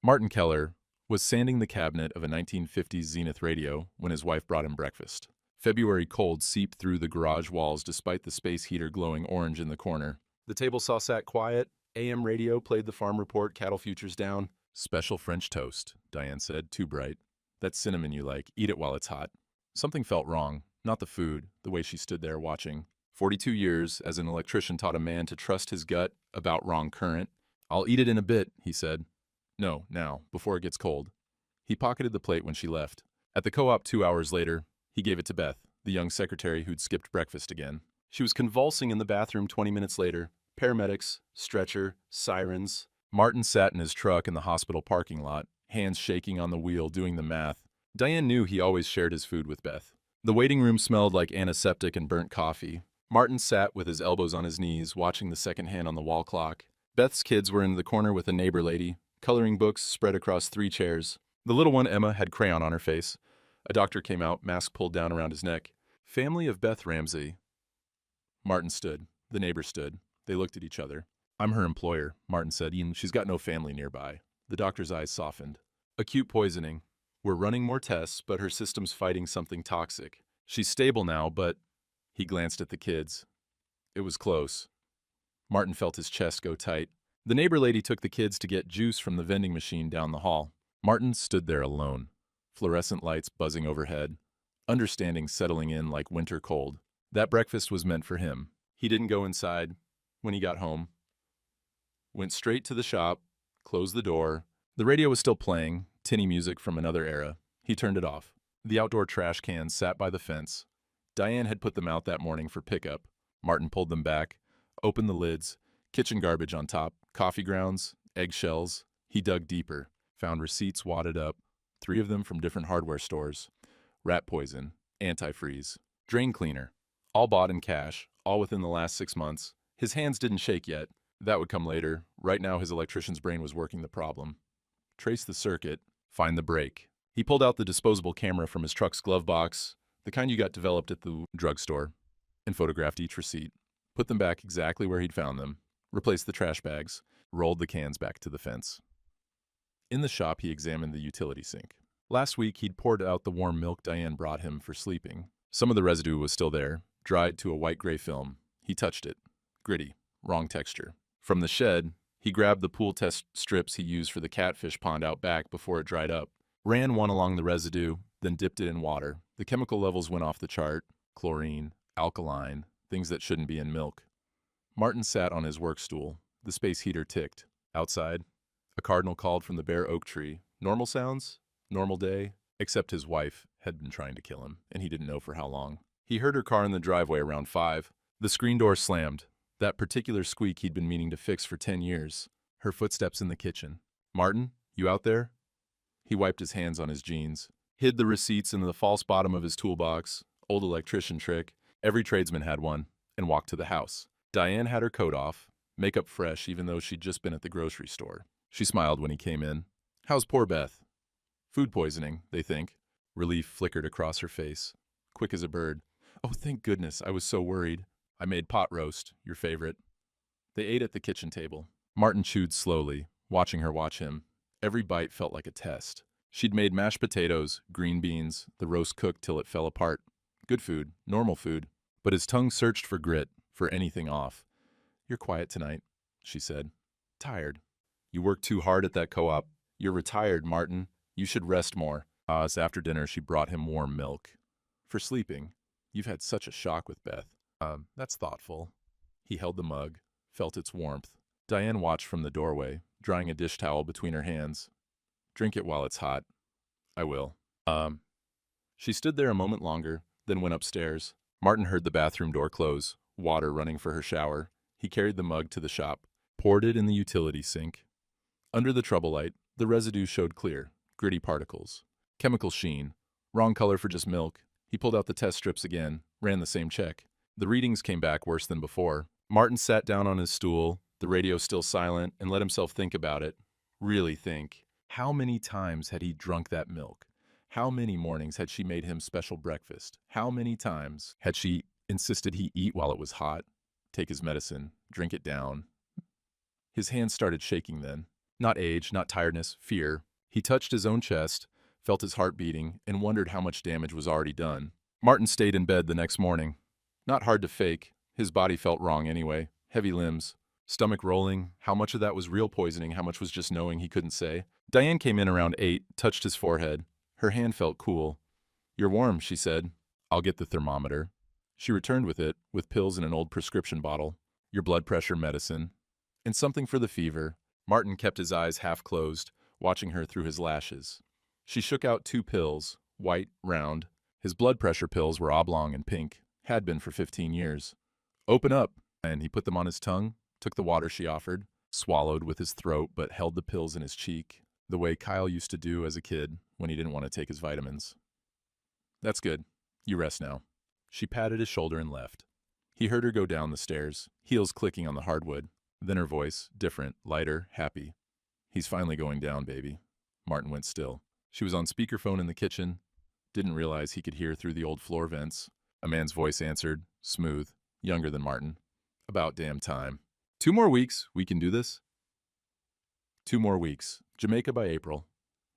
Martin Keller was sanding the cabinet of a 1950s Zenith radio when his wife brought him breakfast. February cold seeped through the garage walls despite the space heater glowing orange in the corner. The table saw sat quiet. AM radio played the farm report, cattle futures down. Special French toast, Diane said, too bright. That cinnamon you like, eat it while it's hot. Something felt wrong, not the food, the way she stood there watching. 42 years as an electrician taught a man to trust his gut about wrong current. I'll eat it in a bit, he said. No, now, before it gets cold. He pocketed the plate when she left. At the co-op 2 hours later, he gave it to Beth, the young secretary who'd skipped breakfast again. She was convulsing in the bathroom 20 minutes later. Paramedics, stretcher, sirens. Martin sat in his truck in the hospital parking lot, hands shaking on the wheel, doing the math. Diane knew he always shared his food with Beth. The waiting room smelled like antiseptic and burnt coffee. Martin sat with his elbows on his knees, watching the second hand on the wall clock. Beth's kids were in the corner with a neighbor lady, coloring books spread across 3 chairs. The little one, Emma, had crayon on her face. A doctor came out, mask pulled down around his neck. Family of Beth Ramsey. Martin stood. The neighbor stood. They looked at each other. I'm her employer, Martin said. She's got no family nearby. The doctor's eyes softened. Acute poisoning. We're running more tests, but her system's fighting something toxic. She's stable now, but... He glanced at the kids. It was close. Martin felt his chest go tight. The neighbor lady took the kids to get juice from the vending machine down the hall. Martin stood there alone, fluorescent lights buzzing overhead, understanding settling in like winter cold. That breakfast was meant for him. He didn't go inside when he got home. Went straight to the shop, closed the door. The radio was still playing, tinny music from another era. He turned it off. The outdoor trash cans sat by the fence. Diane had put them out that morning for pickup. Martin pulled them back, opened the lids, kitchen garbage on top, coffee grounds, eggshells. He dug deeper, found receipts wadded up, 3 of them from different hardware stores. Rat poison, antifreeze, drain cleaner, all bought in cash, all within the last 6 months. His hands didn't shake yet. That would come later. Right now his electrician's brain was working the problem. Trace the circuit, find the break. He pulled out the disposable camera from his truck's glove box, the kind you got developed at the drugstore, and photographed each receipt. Put them back exactly where he'd found them, replaced the trash bags, rolled the cans back to the fence. In the shop, he examined the utility sink. Last week, he'd poured out the warm milk Diane brought him for sleeping. Some of the residue was still there, dried to a white-gray film. He touched it. Gritty, wrong texture. From the shed, he grabbed the pool test strips he used for the catfish pond out back before it dried up, ran one along the residue, then dipped it in water. The chemical levels went off the chart. Chlorine, alkaline, things that shouldn't be in milk. Martin sat on his work stool. The space heater ticked. Outside, a cardinal called from the bare oak tree. Normal sounds? Normal day? Except his wife had been trying to kill him, and he didn't know for how long. He heard her car in the driveway around 5. The screen door slammed. That particular squeak he'd been meaning to fix for 10 years. Her footsteps in the kitchen. Martin, you out there? He wiped his hands on his jeans, hid the receipts in the false bottom of his toolbox, old electrician trick. Every tradesman had one, and walked to the house. Diane had her coat off, makeup fresh even though she'd just been at the grocery store. She smiled when he came in. How's poor Beth? Food poisoning, they think. Relief flickered across her face, quick as a bird. Oh, thank goodness, I was so worried. I made pot roast, your favorite. They ate at the kitchen table. Martin chewed slowly, watching her watch him. Every bite felt like a test. She'd made mashed potatoes, green beans, the roast cooked till it fell apart. Good food, normal food. But his tongue searched for grit, for anything off. You're quiet tonight, she said. Tired. You worked too hard at that co-op. You're retired, Martin. You should rest more. After dinner, she brought him warm milk. For sleeping. You've had such a shock with Beth. That's thoughtful. He held the mug, felt its warmth. Diane watched from the doorway, drying a dish towel between her hands. Drink it while it's hot. I will. She stood there a moment longer, then went upstairs. Martin heard the bathroom door close, water running for her shower. He carried the mug to the shop, poured it in the utility sink. Under the trouble light, the residue showed clear, gritty particles. Chemical sheen. Wrong color for just milk. He pulled out the test strips again, ran the same check. The readings came back worse than before. Martin sat down on his stool, the radio still silent, and let himself think about it. Really think. How many times had he drunk that milk? How many mornings had she made him special breakfast? How many times had she insisted he eat while it was hot? Take his medicine, drink it down. His hands started shaking then. Not age, not tiredness, fear. He touched his own chest, felt his heart beating, and wondered how much damage was already done. Martin stayed in bed the next morning. Not hard to fake. His body felt wrong anyway. Heavy limbs, stomach rolling. How much of that was real poisoning, how much was just knowing he couldn't say? Diane came in around 8, touched his forehead. Her hand felt cool. "You're warm," she said. "I'll get the thermometer." She returned with it, with pills in an old prescription bottle, your blood pressure medicine, and something for the fever. Martin kept his eyes half closed, watching her through his lashes. She shook out 2 pills, white, round. His blood pressure pills were oblong and pink, had been for 15 years. "Open up," and he put them on his tongue, took the water she offered, swallowed with his throat but held the pills in his cheek, the way Kyle used to do as a kid when he didn't want to take his vitamins. "That's good. You rest now." She patted his shoulder and left. He heard her go down the stairs, heels clicking on the hardwood. Then her voice, different, lighter, happy. "He's finally going down, baby." Martin went still. She was on speakerphone in the kitchen. Didn't realize he could hear through the old floor vents. A man's voice answered, smooth, younger than Martin. "About damn time. 2 more weeks, we can do this." 2 more weeks. Jamaica by April.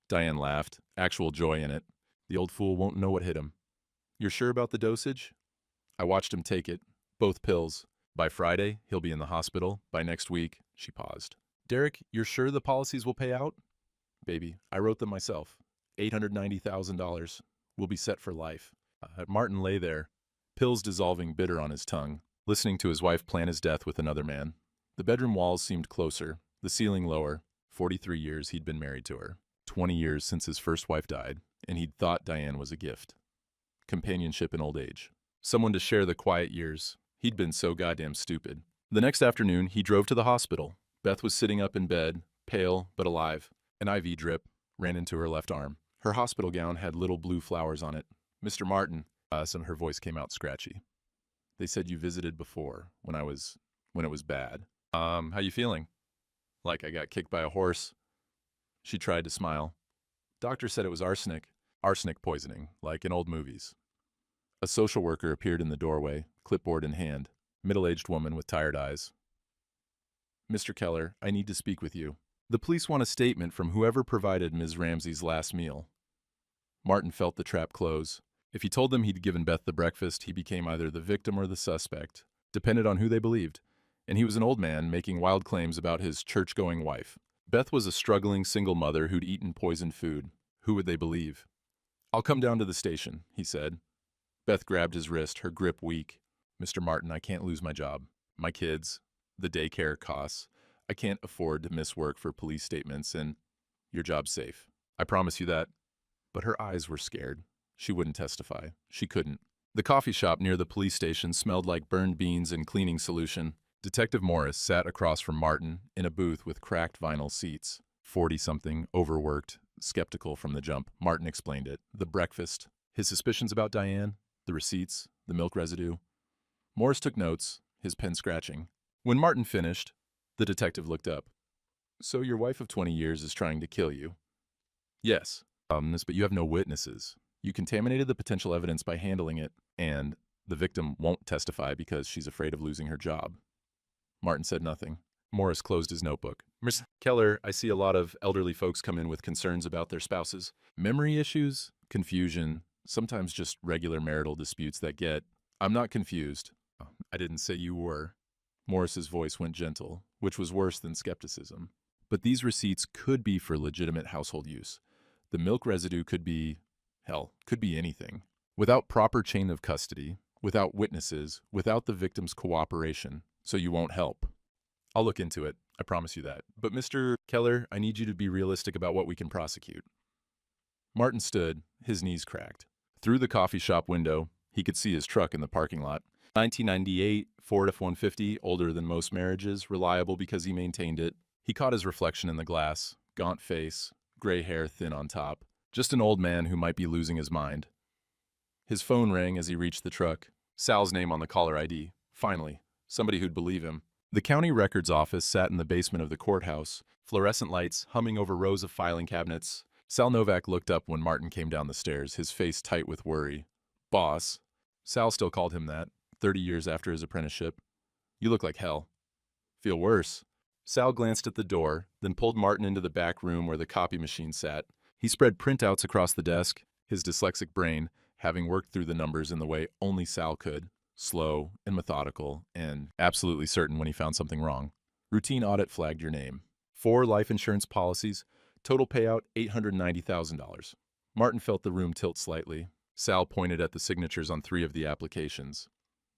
Diane laughed, actual joy in it. The old fool won't know what hit him. "You're sure about the dosage?" "I watched him take it. Both pills. By Friday, he'll be in the hospital. By next week," she paused. "Derek, you're sure the policies will pay out?" "Baby, I wrote them myself. $890,000. We'll be set for life." Martin lay there, pills dissolving bitter on his tongue, listening to his wife plan his death with another man. The bedroom walls seemed closer, the ceiling lower. 43 years he'd been married to her. 20 years since his first wife died, and he'd thought Diane was a gift. Companionship in old age. Someone to share the quiet years. He'd been so goddamn stupid. The next afternoon, he drove to the hospital. Beth was sitting up in bed, pale but alive. An IV drip ran into her left arm. Her hospital gown had little blue flowers on it. "Mr. Martin," her voice came out scratchy. "They said you visited before, when it was bad. How you feeling?" "Like I got kicked by a horse." She tried to smile. "Doctor said it was arsenic. Arsenic poisoning, like in old movies." A social worker appeared in the doorway, clipboard in hand. Middle-aged woman with tired eyes. "Mr. Keller, I need to speak with you. The police want a statement from whoever provided Ms. Ramsey's last meal." Martin felt the trap close. If he told them he'd given Beth the breakfast, he became either the victim or the suspect, depended on who they believed. And he was an old man making wild claims about his church-going wife. Beth was a struggling single mother who'd eaten poisoned food. Who would they believe? "I'll come down to the station," he said. Beth grabbed his wrist, her grip weak. "Mr. Martin, I can't lose my job. My kids, the daycare costs. I can't afford to miss work for police statements, and your job's safe. I promise you that." But her eyes were scared. She wouldn't testify. She couldn't. The coffee shop near the police station smelled like burned beans and cleaning solution. Detective Morris sat across from Martin in a booth with cracked vinyl seats. 40-something, overworked, skeptical from the jump. Martin explained it. The breakfast, his suspicions about Diane, the receipts, the milk residue. Morris took notes, his pen scratching. When Martin finished, the detective looked up. "So your wife of 20 years is trying to kill you?" "Yes. But you have no witnesses. You contaminated the potential evidence by handling it, and the victim won't testify because she's afraid of losing her job." Martin said nothing. Morris closed his notebook. "Ms. Keller, I see a lot of elderly folks come in with concerns about their spouses. Memory issues, confusion, sometimes just regular marital disputes that get—" "I'm not confused. I didn't say you were." Morris's voice went gentle, which was worse than skepticism. "But these receipts could be for legitimate household use. The milk residue could be, hell, could be anything. Without proper chain of custody, without witnesses, without the victim's cooperation, so you won't help. I'll look into it, I promise you that. But Mr. Keller, I need you to be realistic about what we can prosecute." Martin stood, his knees cracked. Through the coffee shop window, he could see his truck in the parking lot. 1998 Ford F-150, older than most marriages, reliable because he maintained it. He caught his reflection in the glass, gaunt face, gray hair thin on top. Just an old man who might be losing his mind. His phone rang as he reached the truck. Sal's name on the caller ID. Finally, somebody who'd believe him. The county records office sat in the basement of the courthouse, fluorescent lights humming over rows of filing cabinets. Sal Novak looked up when Martin came down the stairs, his face tight with worry. "Boss." Sal still called him that, 30 years after his apprenticeship. "You look like hell." "Feel worse." Sal glanced at the door, then pulled Martin into the back room where the copy machine sat. He spread printouts across the desk, his dyslexic brain having worked through the numbers in the way only Sal could, slow and methodical, and absolutely certain when he found something wrong. Routine audit flagged your name. 4 life insurance policies, total payout $890,000. Martin felt the room tilt slightly. Sal pointed at the signatures on 3 of the applications.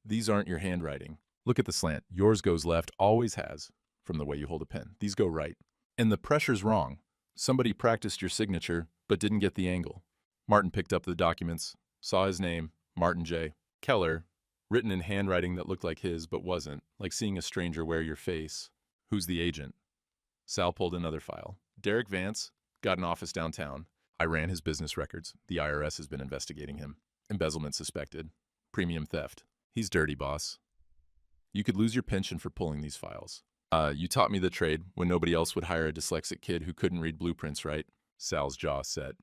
These aren't your handwriting. Look at the slant. Yours goes left, always has, from the way you hold a pen. These go right. And the pressure's wrong. Somebody practiced your signature, but didn't get the angle. Martin picked up the documents, saw his name, Martin J. Keller, written in handwriting that looked like his but wasn't, like seeing a stranger wear your face. Who's the agent? Sal pulled another file. Derek Vance, got an office downtown. I ran his business records. The IRS has been investigating him. Embezzlement suspected. Premium theft. He's dirty, boss. You could lose your pension for pulling these files. You taught me the trade when nobody else would hire a dyslexic kid who couldn't read blueprints, right? Sal's jaw set.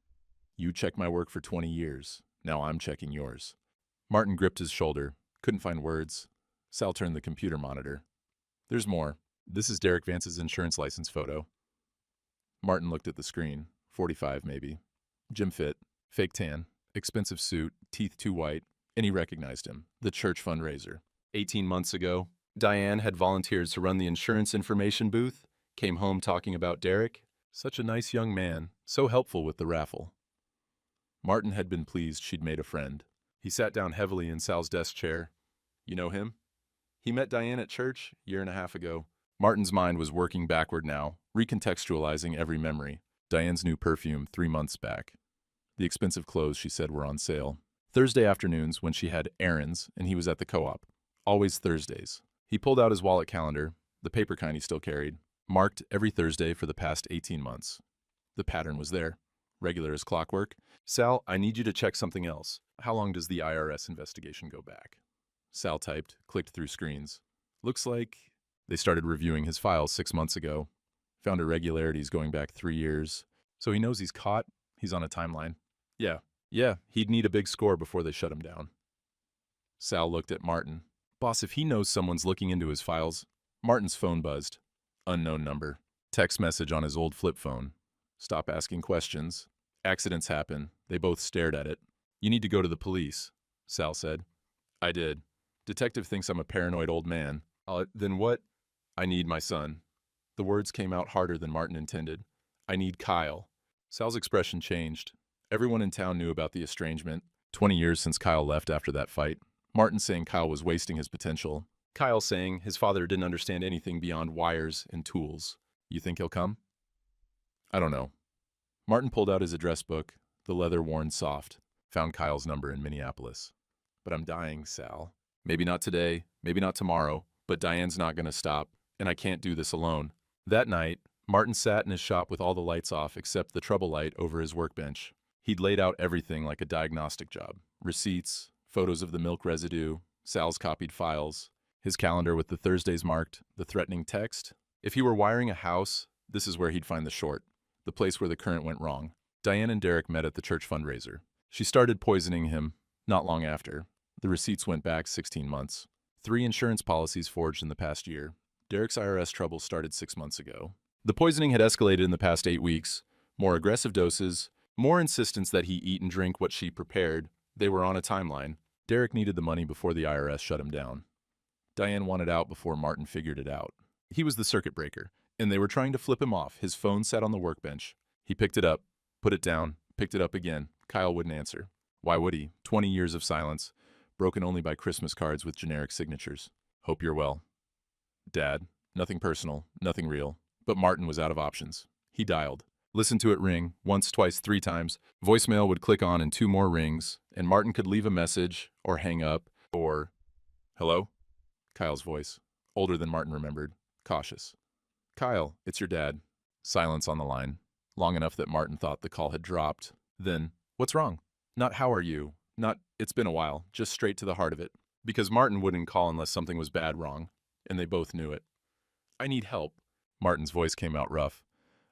You checked my work for 20 years. Now I'm checking yours. Martin gripped his shoulder. Couldn't find words. Sal turned the computer monitor. There's more. This is Derek Vance's insurance license photo. Martin looked at the screen. 45, maybe. Gym fit. Fake tan. Expensive suit. Teeth too white. And he recognized him. The church fundraiser. 18 months ago, Diane had volunteered to run the insurance information booth. Came home talking about Derek. Such a nice young man. So helpful with the raffle. Martin had been pleased she'd made a friend. He sat down heavily in Sal's desk chair. You know him? He met Diane at church 1.5 years ago. Martin's mind was working backward now, recontextualizing every memory. Diane's new perfume 3 months back. The expensive clothes she said were on sale. Thursday afternoons when she had errands and he was at the co-op. Always Thursdays. He pulled out his wallet calendar, the paper kind he still carried, marked every Thursday for the past 18 months. The pattern was there. Regular as clockwork. Sal, I need you to check something else. How long does the IRS investigation go back? Sal typed, clicked through screens. Looks like they started reviewing his files 6 months ago. Found irregularities going back 3 years. So he knows he's caught. He's on a timeline. Yeah, he'd need a big score before they shut him down. Sal looked at Martin. Boss, if he knows someone's looking into his files. Martin's phone buzzed. Unknown number. Text message on his old flip phone. Stop asking questions. Accidents happen. They both stared at it. You need to go to the police, Sal said. I did. Detective thinks I'm a paranoid old man. Then what? I need my son. The words came out harder than Martin intended. I need Kyle. Sal's expression changed. Everyone in town knew about the estrangement. 20 years since Kyle left after that fight. Martin saying Kyle was wasting his potential. Kyle saying his father didn't understand anything beyond wires and tools. You think he'll come? I don't know. Martin pulled out his address book, the leather worn soft. Found Kyle's number in Minneapolis. But I'm dying, Sal. Maybe not today, maybe not tomorrow, but Diane's not going to stop, and I can't do this alone. That night, Martin sat in his shop with all the lights off except the trouble light over his workbench. He'd laid out everything like a diagnostic job. Receipts, photos of the milk residue, Sal's copied files, his calendar with the Thursdays marked, the threatening text. If he were wiring a house, this is where he'd find the short, the place where the current went wrong. Diane and Derek met at the church fundraiser. She started poisoning him not long after. The receipts went back 16 months. 3 insurance policies forged in the past year. Derek's IRS trouble started 6 months ago. The poisoning had escalated in the past 8 weeks. More aggressive doses, more insistence that he eat and drink what she prepared. They were on a timeline. Derek needed the money before the IRS shut him down. Diane wanted out before Martin figured it out. He was the circuit breaker, and they were trying to flip him off. His phone sat on the workbench. He picked it up, put it down, picked it up again. Kyle wouldn't answer. Why would he? 20 years of silence, broken only by Christmas cards with generic signatures. Hope you're well. Dad. Nothing personal, nothing real. But Martin was out of options. He dialed. Listened to it ring, once, twice, 3 times. Voicemail would click on in 2 more rings, and Martin could leave a message, or hang up, or... Hello? Kyle's voice. Older than Martin remembered. Cautious. Kyle, it's your dad. Silence on the line. Long enough that Martin thought the call had dropped. Then, what's wrong? Not how are you? Not, it's been a while. Just straight to the heart of it. Because Martin wouldn't call unless something was bad wrong. And they both knew it. I need help. Martin's voice came out rough.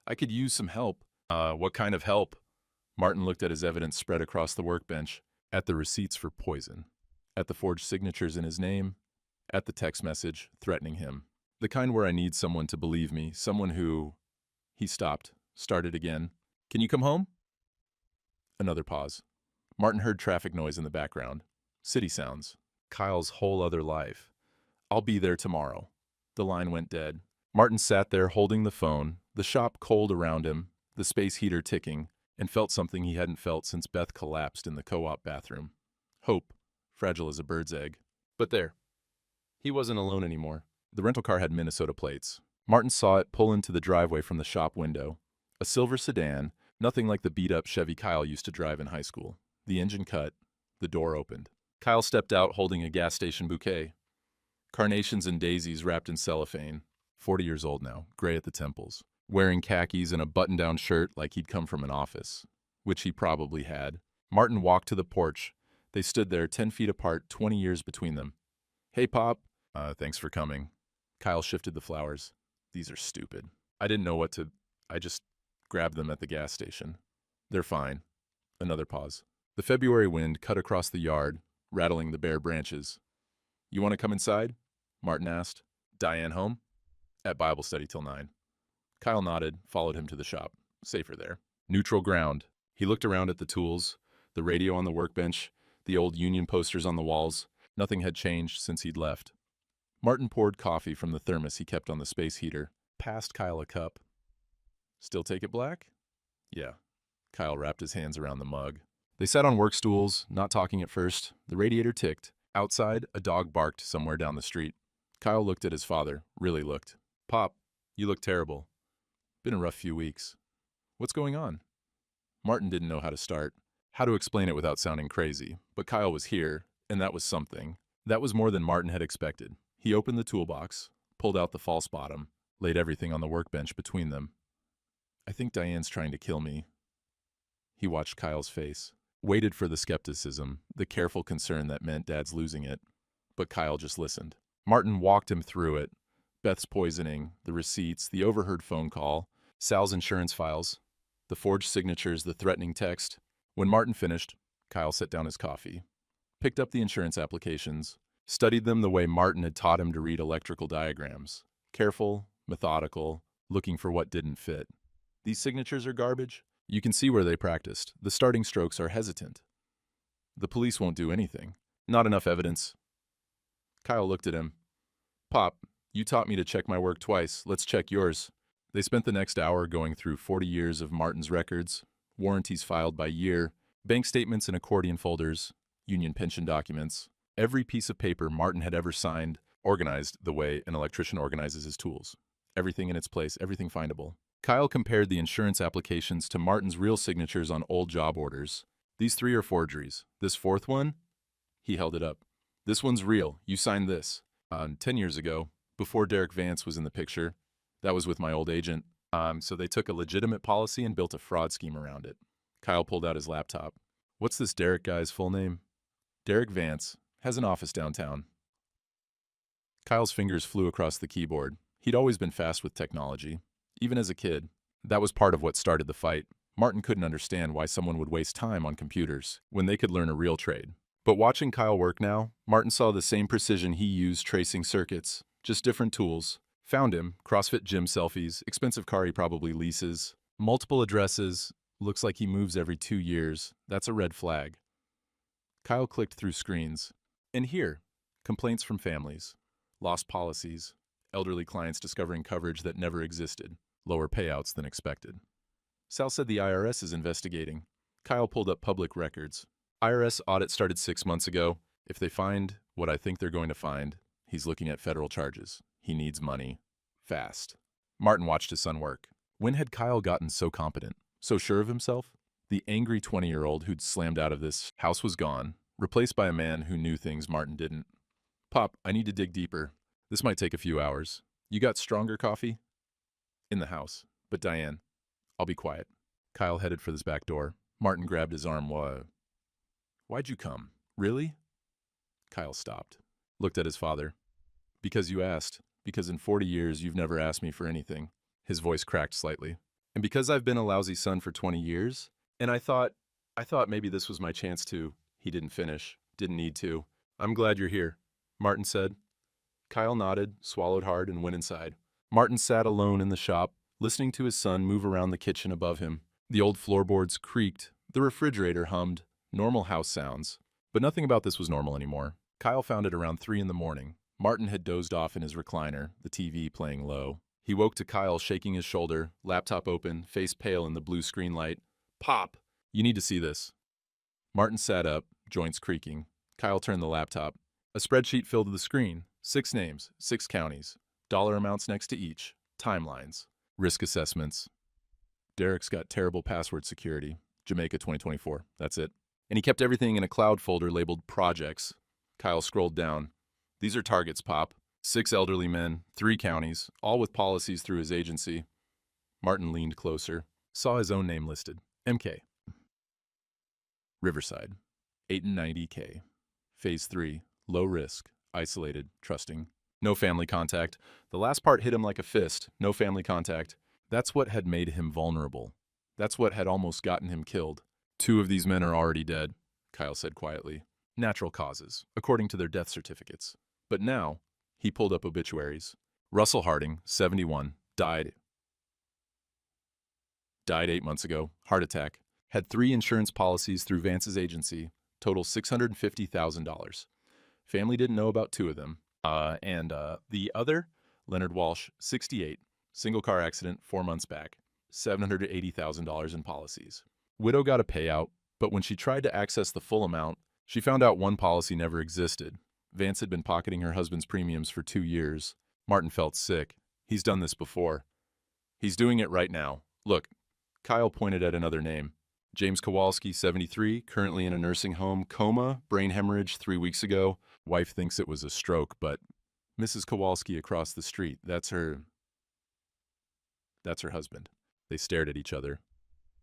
I could use some help. What kind of help? Martin looked at his evidence spread across the workbench, at the receipts for poison, at the forged signatures in his name, at the text message threatening him. The kind where I need someone to believe me, someone who... He stopped, started again. Can you come home? Another pause. Martin heard traffic noise in the background. City sounds. Kyle's whole other life. I'll be there tomorrow. The line went dead. Martin sat there holding the phone, the shop cold around him, the space heater ticking, and felt something he hadn't felt since Beth collapsed in the co-op bathroom. Hope, fragile as a bird's egg. But there. He wasn't alone anymore. The rental car had Minnesota plates. Martin saw it pull into the driveway from the shop window. A silver sedan, nothing like the beat-up Chevy Kyle used to drive in high school. The engine cut. The door opened. Kyle stepped out holding a gas station bouquet. Carnations and daisies wrapped in cellophane. 40 years old now, gray at the temples. Wearing khakis and a button-down shirt like he'd come from an office. Which he probably had. Martin walked to the porch. They stood there 10 feet apart, 20 years between them. Hey, Pop. Thanks for coming. Kyle shifted the flowers. These are stupid. I didn't know what to... I just grabbed them at the gas station. They're fine. Another pause. The February wind cut across the yard, rattling the bare branches. You want to come inside? Martin asked. Diane home? At Bible study till 9. Kyle nodded, followed him to the shop. Safer there. Neutral ground. He looked around at the tools, the radio on the workbench, the old Union posters on the walls. Nothing had changed since he'd left. Martin poured coffee from the thermos he kept on the space heater, passed Kyle a cup. Still take it black? Yeah. Kyle wrapped his hands around the mug. They sat on work stools, not talking at first. The radiator ticked. Outside, a dog barked somewhere down the street. Kyle looked at his father, really looked. Pop, you look terrible. Been a rough few weeks. What's going on? Martin didn't know how to start, how to explain it without sounding crazy, but Kyle was here, and that was something. That was more than Martin had expected. He opened the toolbox, pulled out the false bottom, laid everything on the workbench between them. I think Diane's trying to kill me. He watched Kyle's face, waited for the skepticism, the careful concern that meant Dad's losing it. But Kyle just listened. Martin walked him through it. Beth's poisoning, the receipts, the overheard phone call, Sal's insurance files, the forged signatures, the threatening text. When Martin finished, Kyle set down his coffee, picked up the insurance applications, studied them the way Martin had taught him to read electrical diagrams. Careful, methodical, looking for what didn't fit. These signatures are garbage? You can see where they practiced. The starting strokes are hesitant. The police won't do anything. Not enough evidence. Kyle looked at him. Pop, you taught me to check my work twice. Let's check yours. They spent the next hour going through 40 years of Martin's records, warranties filed by year, bank statements in accordion folders, union pension documents. Every piece of paper Martin had ever signed, organized the way an electrician organizes his tools. Everything in its place, everything findable. Kyle compared the insurance applications to Martin's real signatures on old job orders. These 3 are forgeries. This 4th one? He held it up. This one's real. You signed this. 10 years ago, before Derek Vance was in the picture. That was with my old agent. So they took a legitimate policy and built a fraud scheme around it. Kyle pulled out his laptop. What's this Derek guy's full name? Derek Vance. Has an office downtown. Kyle's fingers flew across the keyboard. He'd always been fast with technology, even as a kid. That was part of what started the fight. Martin couldn't understand why someone would waste time on computers when they could learn a real trade. But watching Kyle work now, Martin saw the same precision he used tracing circuits, just different tools. Found him, CrossFit gym selfies, expensive car he probably leases, multiple addresses, looks like he moves every 2 years. That's a red flag. Kyle clicked through screens. And here, complaints from families, lost policies, elderly clients discovering coverage that never existed, lower payouts than expected. Sal said the IRS is investigating. Kyle pulled up public records. IRS audit started 6 months ago. If they find what I think they're going to find, he's looking at federal charges. He needs money. Fast. Martin watched his son work. When had Kyle gotten so competent, so sure of himself? The angry 20-year-old who'd slammed out of this house was gone, replaced by a man who knew things Martin didn't. Pop, I need to dig deeper. This might take a few hours. You got stronger coffee? In the house. But Diane, I'll be quiet. Kyle headed for this back door. Martin grabbed his arm. Why'd you come? Really? Kyle stopped. Looked at his father. Because you asked. Because in 40 years you've never asked me for anything. His voice cracked slightly. And because I've been a lousy son for 20 years, and I thought maybe this was my chance to. He didn't finish. Didn't need to. I'm glad you're here, Martin said. Kyle nodded, swallowed hard, and went inside. Martin sat alone in the shop, listening to his son move around the kitchen above him. The old floorboards creaked, the refrigerator hummed, normal house sounds. But nothing about this was normal anymore. Kyle found it around 3 in the morning. Martin had dozed off in his recliner, the TV playing low. He woke to Kyle shaking his shoulder, laptop open, face pale in the blue screen light. "Pop! You need to see this." Martin sat up, joints creaking. Kyle turned the laptop. A spreadsheet filled the screen. 6 names, 6 counties, dollar amounts next to each, timelines, risk assessments. Derek's got terrible password security. Jamaica 2024, that's it. And he kept everything in a cloud folder labeled projects. Kyle scrolled down. "These are targets, Pop. 6 elderly men, 3 counties, all with policies through his agency." Martin leaned closer, saw his own name listed. MK. Riverside. 890K. Phase 3. Low risk. Isolated. Trusting. No family contact. The last part hit him like a fist. No family contact. That's what had made him vulnerable. That's what had almost gotten him killed. 2 of these men are already dead, Kyle said quietly. Natural causes, according to their death certificates. But now, he pulled up obituaries. Russell Harding, 71, died 8 months ago, heart attack. Had 3 insurance policies through Vance's agency, total $650,000. Family didn't know about 2 of them. And the other, Leonard Walsh, 68, single car accident 4 months back, $780,000 in policies. Widow got a payout, but when she tried to access the full amount, she found out one policy never existed. Vance had been pocketing her husband's premiums for 2 years. Martin felt sick. He's done this before. He's doing it right now. Look, Kyle pointed at another name. James Kowalski, 73, currently in a nursing home, coma, brain hemorrhage 3 weeks ago. Wife thinks it was a stroke, but Mrs. Kowalski across the street, that's her husband. They stared at each other.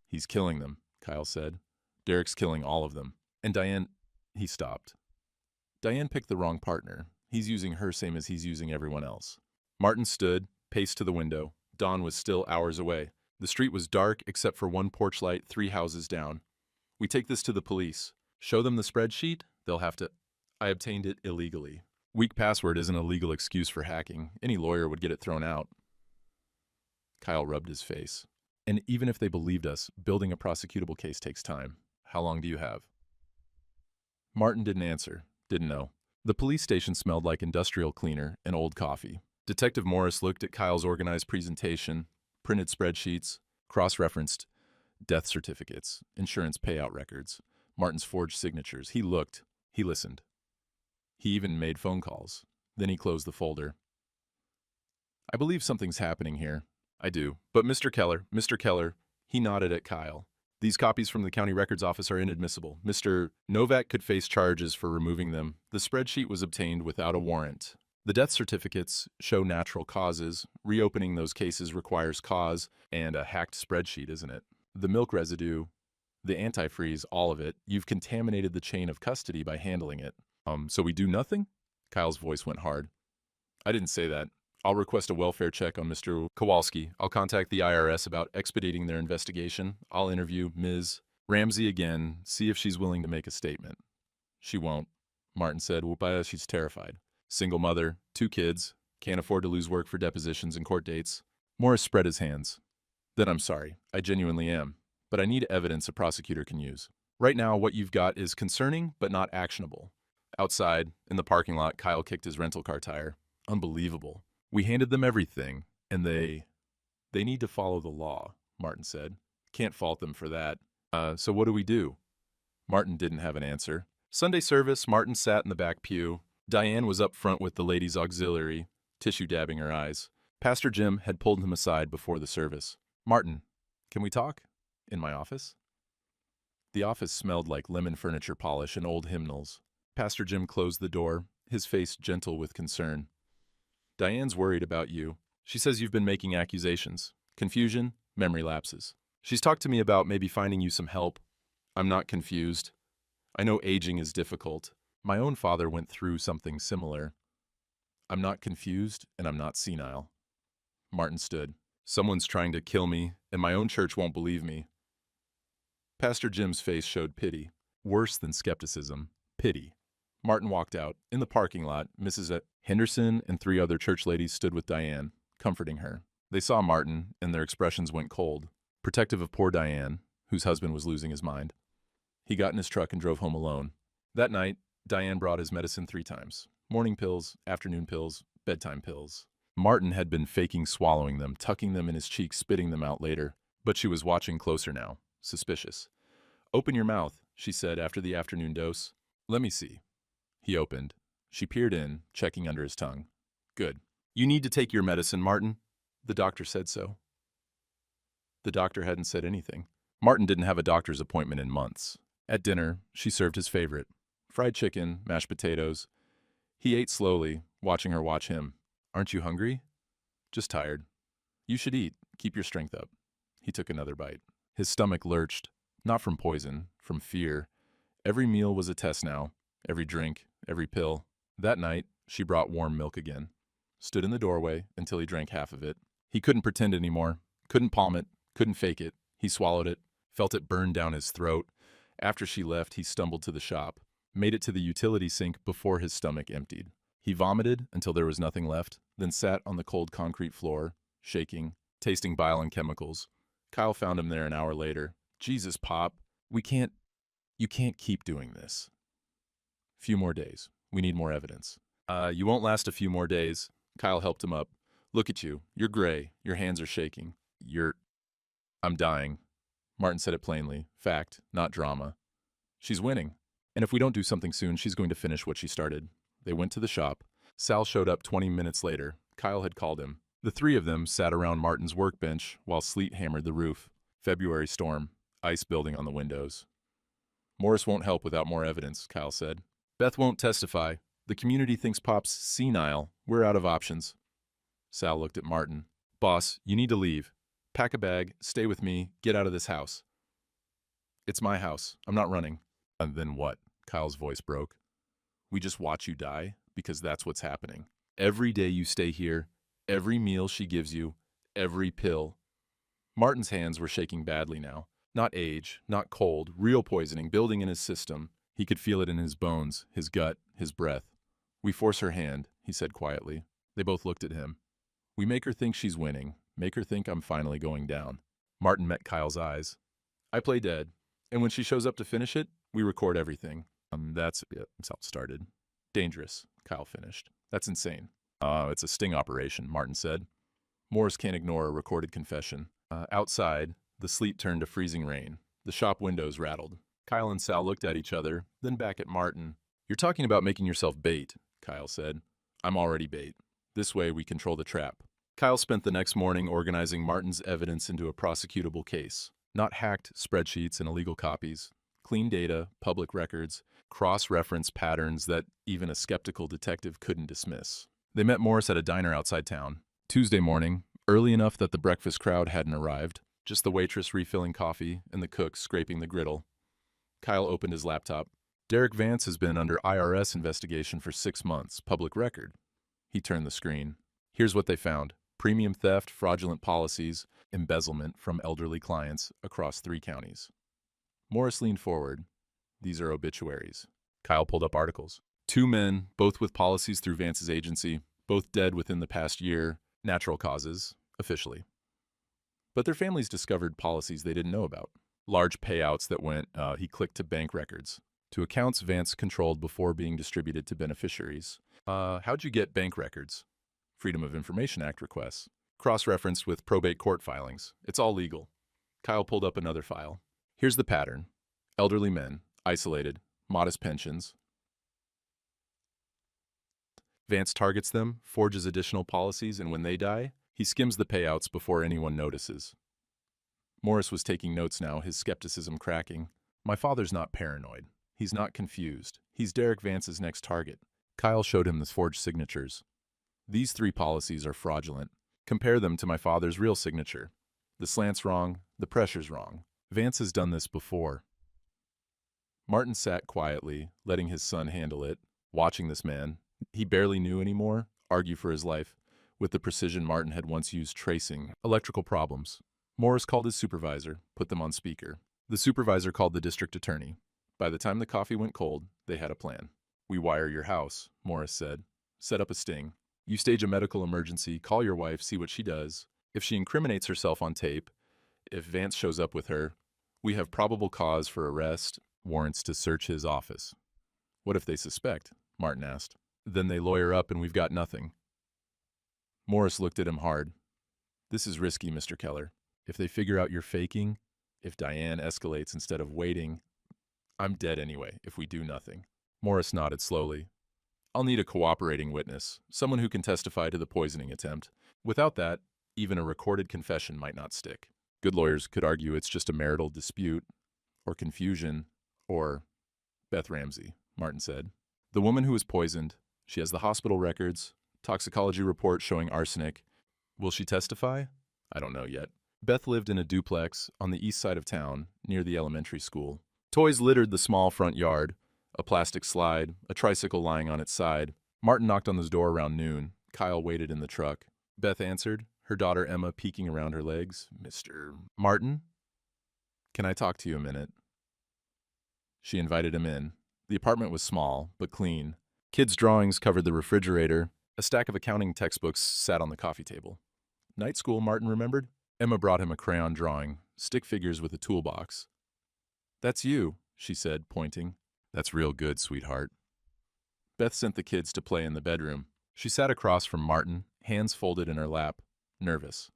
"He's killing them," Kyle said. "Derek's killing all of them. And Diane..." He stopped. "Diane picked the wrong partner. He's using her same as he's using everyone else." Martin stood, paced to the window. Dawn was still hours away. The street was dark except for one porch light 3 houses down. "We take this to the police. Show them the spreadsheet, they'll have to..." "I obtained it illegally." Weak password isn't a legal excuse for hacking. Any lawyer would get it thrown out. Kyle rubbed his face. "And even if they believed us, building a prosecutable case takes time. How long do you have?" Martin didn't answer, didn't know. The police station smelled like industrial cleaner and old coffee. Detective Morris looked at Kyle's organized presentation, printed spreadsheets, cross-referenced death certificates, insurance payout records, Martin's forged signatures. He looked. He listened. He even made phone calls. Then he closed the folder. "I believe something's happening here." "I do. But Mr. Keller, he nodded at Kyle. "These copies from the county records office are inadmissible. Mr. Novak could face charges for removing them. The spreadsheet was obtained without a warrant. The death certificates show natural causes. Reopening those cases requires cause and a hacked spreadsheet, isn't it? The milk residue, the antifreeze, all of it. You've contaminated the chain of custody by handling it." So we do nothing?" Kyle's voice went hard. "I didn't say that. I'll request a welfare check on Mr. Kowalski. I'll contact the IRS about expediting their investigation. I'll interview Ms. Ramsey again, see if she's willing to make a statement." "She won't," Martin said. "She's terrified. Single mother, 2 kids, can't afford to lose work for depositions and court dates." Morris spread his hands. "Then I'm sorry. I genuinely am. But I need evidence a prosecutor can use. Right now, what you've got is concerning, but not actionable." Outside, in the parking lot, Kyle kicked his rental car tire. "Unbelievable. We handed them everything, and they need to follow the law," Martin said. "Can't fault them for that. So what do we do?" Martin didn't have an answer. Sunday service, Martin sat in the back pew. Diane was up front with the ladies' auxiliary, tissue dabbing her eyes. Pastor Jim had pulled him aside before the service. "Martin, can we talk? In my office?" The office smelled like lemon furniture polish and old hymnals. Pastor Jim closed the door, his face gentle with concern. "Diane's worried about you. She says you've been making accusations. Confusion, memory lapses. She's talked to me about maybe finding you some help. I'm not confused. I know aging is difficult. My own father went through something similar. I'm not confused, and I'm not senile." Martin stood. "Someone's trying to kill me, and my own church won't believe me." Pastor Jim's face showed pity. Worse than skepticism, pity. Martin walked out. In the parking lot, Mrs. Henderson and 3 other church ladies stood with Diane, comforting her. They saw Martin, and their expressions went cold, protective of poor Diane, whose husband was losing his mind. He got in his truck and drove home alone. That night, Diane brought his medicine 3 times. Morning pills, afternoon pills, bedtime pills. Martin had been faking swallowing them, tucking them in his cheeks, spitting them out later. But she was watching closer now, suspicious. "Open your mouth," she said after the afternoon dose. "Let me see." He opened. She peered in, checking under his tongue. "Good. You need to take your medicine, Martin." The doctor said so. The doctor hadn't said anything. Martin didn't have a doctor's appointment in months. At dinner, she served his favorite: fried chicken, mashed potatoes. He ate slowly, watching her watch him. "Aren't you hungry?" "Just tired." "You should eat. Keep your strength up." He took another bite. His stomach lurched, not from poison, from fear. Every meal was a test now, every drink, every pill. That night, she brought warm milk again. Stood in the doorway until he drank half of it. He couldn't pretend anymore, couldn't palm it, couldn't fake it. He swallowed it, felt it burn down his throat. After she left, he stumbled to the shop, made it to the utility sink before his stomach emptied. He vomited until there was nothing left, then sat on the cold concrete floor, shaking, tasting bile and chemicals. Kyle found him there an hour later. "Jesus, Pop, you can't keep doing this." "Few more days. We need more evidence." You won't last a few more days." Kyle helped him up. "Look at you. You're gray. Your hands are shaking. I'm dying." Martin said it plainly. Fact, not drama. "She's winning. And if we don't do something soon, she's going to finish what she started." They went to the shop. Sal showed up 20 minutes later. Kyle had called him. The 3 of them sat around Martin's workbench while sleet hammered the roof. February storm, ice building on the windows. "Morris won't help without more evidence," Kyle said. "Beth won't testify. The community thinks Pop's senile. We're out of options." Sal looked at Martin. "Boss, you need to leave. Pack a bag, stay with me, get out of this house." "It's my house. I'm not running." "And then what?" Kyle's voice broke. "We just watch you die, because that's what's happening. Every day you stay here, every meal she gives you, every pill." Martin's hands were shaking badly now. Not age, not cold, real poisoning building in his system. He could feel it in his bones, his gut, his breath. "We force her hand," he said quietly. They both looked at him. "We make her think she's winning, make her think I'm finally going down." Martin met Kyle's eyes. "I play dead, and when she shows up to finish it, we record everything." That's it," Sal started. "Dangerous," Kyle finished. "That's insane." It's a sting operation," Martin said. Morris can't ignore a recorded confession. Outside, the sleet turned to freezing rain. The shop windows rattled. Kyle and Sal looked at each other, then back at Martin. "You're talking about making yourself bait," Kyle said. "I'm already bait. This way we control the trap." Kyle spent the next morning organizing Martin's evidence into a prosecutable case. Not hacked spreadsheets and illegal copies. Clean data, public records, cross-reference patterns that even a skeptical detective couldn't dismiss. They met Morris at a diner outside town. Tuesday morning, early enough that the breakfast crowd hadn't arrived. Just the waitress refilling coffee and the cook scraping the griddle. Kyle opened his laptop. "Derek Vance has been under IRS investigation for 6 months, public record." He turned the screen. Here's what they found: premium theft, fraudulent policies, embezzlement from elderly clients across 3 counties. Morris leaned forward. "These are obituaries." Kyle pulled up articles. 2 men, both with policies through Vance's agency, both dead within the past year, natural causes, officially. But their families discovered policies they didn't know about. Large payouts that went, he clicked to bank records, to accounts Vance controlled before being distributed to beneficiaries. How'd you get bank records?" "Freedom of Information Act requests. Cross-referenced with probate court filings. It's all legal." Kyle pulled up another file. Here's the pattern. Elderly men, isolated, modest pensions. Vance targets them, forges additional policies, and when they die, he skims the payouts before anyone notices. Morris was taking notes now, his skepticism cracking. "My father's not paranoid. He's not confused. He's Derek Vance's next target." Kyle showed him the forged signatures. "These 3 policies are fraudulent. Compare them to my father's real signature. The slant's wrong, the pressure's wrong. Vance has done this before." Martin sat quietly, letting his son handle it, watching this man, he barely knew anymore, argue for his life, with the precision Martin had once used tracing electrical problems. Morris called his supervisor, put them on speaker. The supervisor called the district attorney. By the time the coffee went cold, they had a plan. "We wire your house," Morris said. Set up a sting. You stage a medical emergency, call your wife, see what she does. If she incriminates herself on tape, if Vance shows up with her, we have probable cause for arrest, warrants to search his office. What if they suspect? Martin asked. Then they lawyer up and we've got nothing. Morris looked at him hard. This is risky, Mr. Keller. If they figure out you're faking, if Diane escalates instead of waiting, I'm dead anyway if we do nothing. Morris nodded slowly. I'll need a cooperating witness, someone who can testify to the poisoning attempt. Without that, even a recorded confession might not stick. Good lawyers could argue it's just a marital dispute, or confusion, or Beth Ramsey, Martin said. The woman who was poisoned, she has the hospital records, toxicology report showing arsenic. Will she testify? I don't know yet. Beth lived in a duplex on the east side of town, near the elementary school. Toys littered the small front yard, a plastic slide, a tricycle lying on its side. Martin knocked on the door around noon. Kyle waited in the truck. Beth answered, her daughter Emma peeking around her legs. Mr. Martin? Can I talk to you a minute? She invited him in. The apartment was small, but clean. Kids' drawings covered the refrigerator. A stack of accounting textbooks sat on the coffee table. Night school, Martin remembered. Emma brought him a crayon drawing, stick figures with a toolbox. That's you, she said, pointing. That's real good, sweetheart. Beth sent the kids to play in the bedroom. She sat across from Martin, hands folded in her lap, nervous.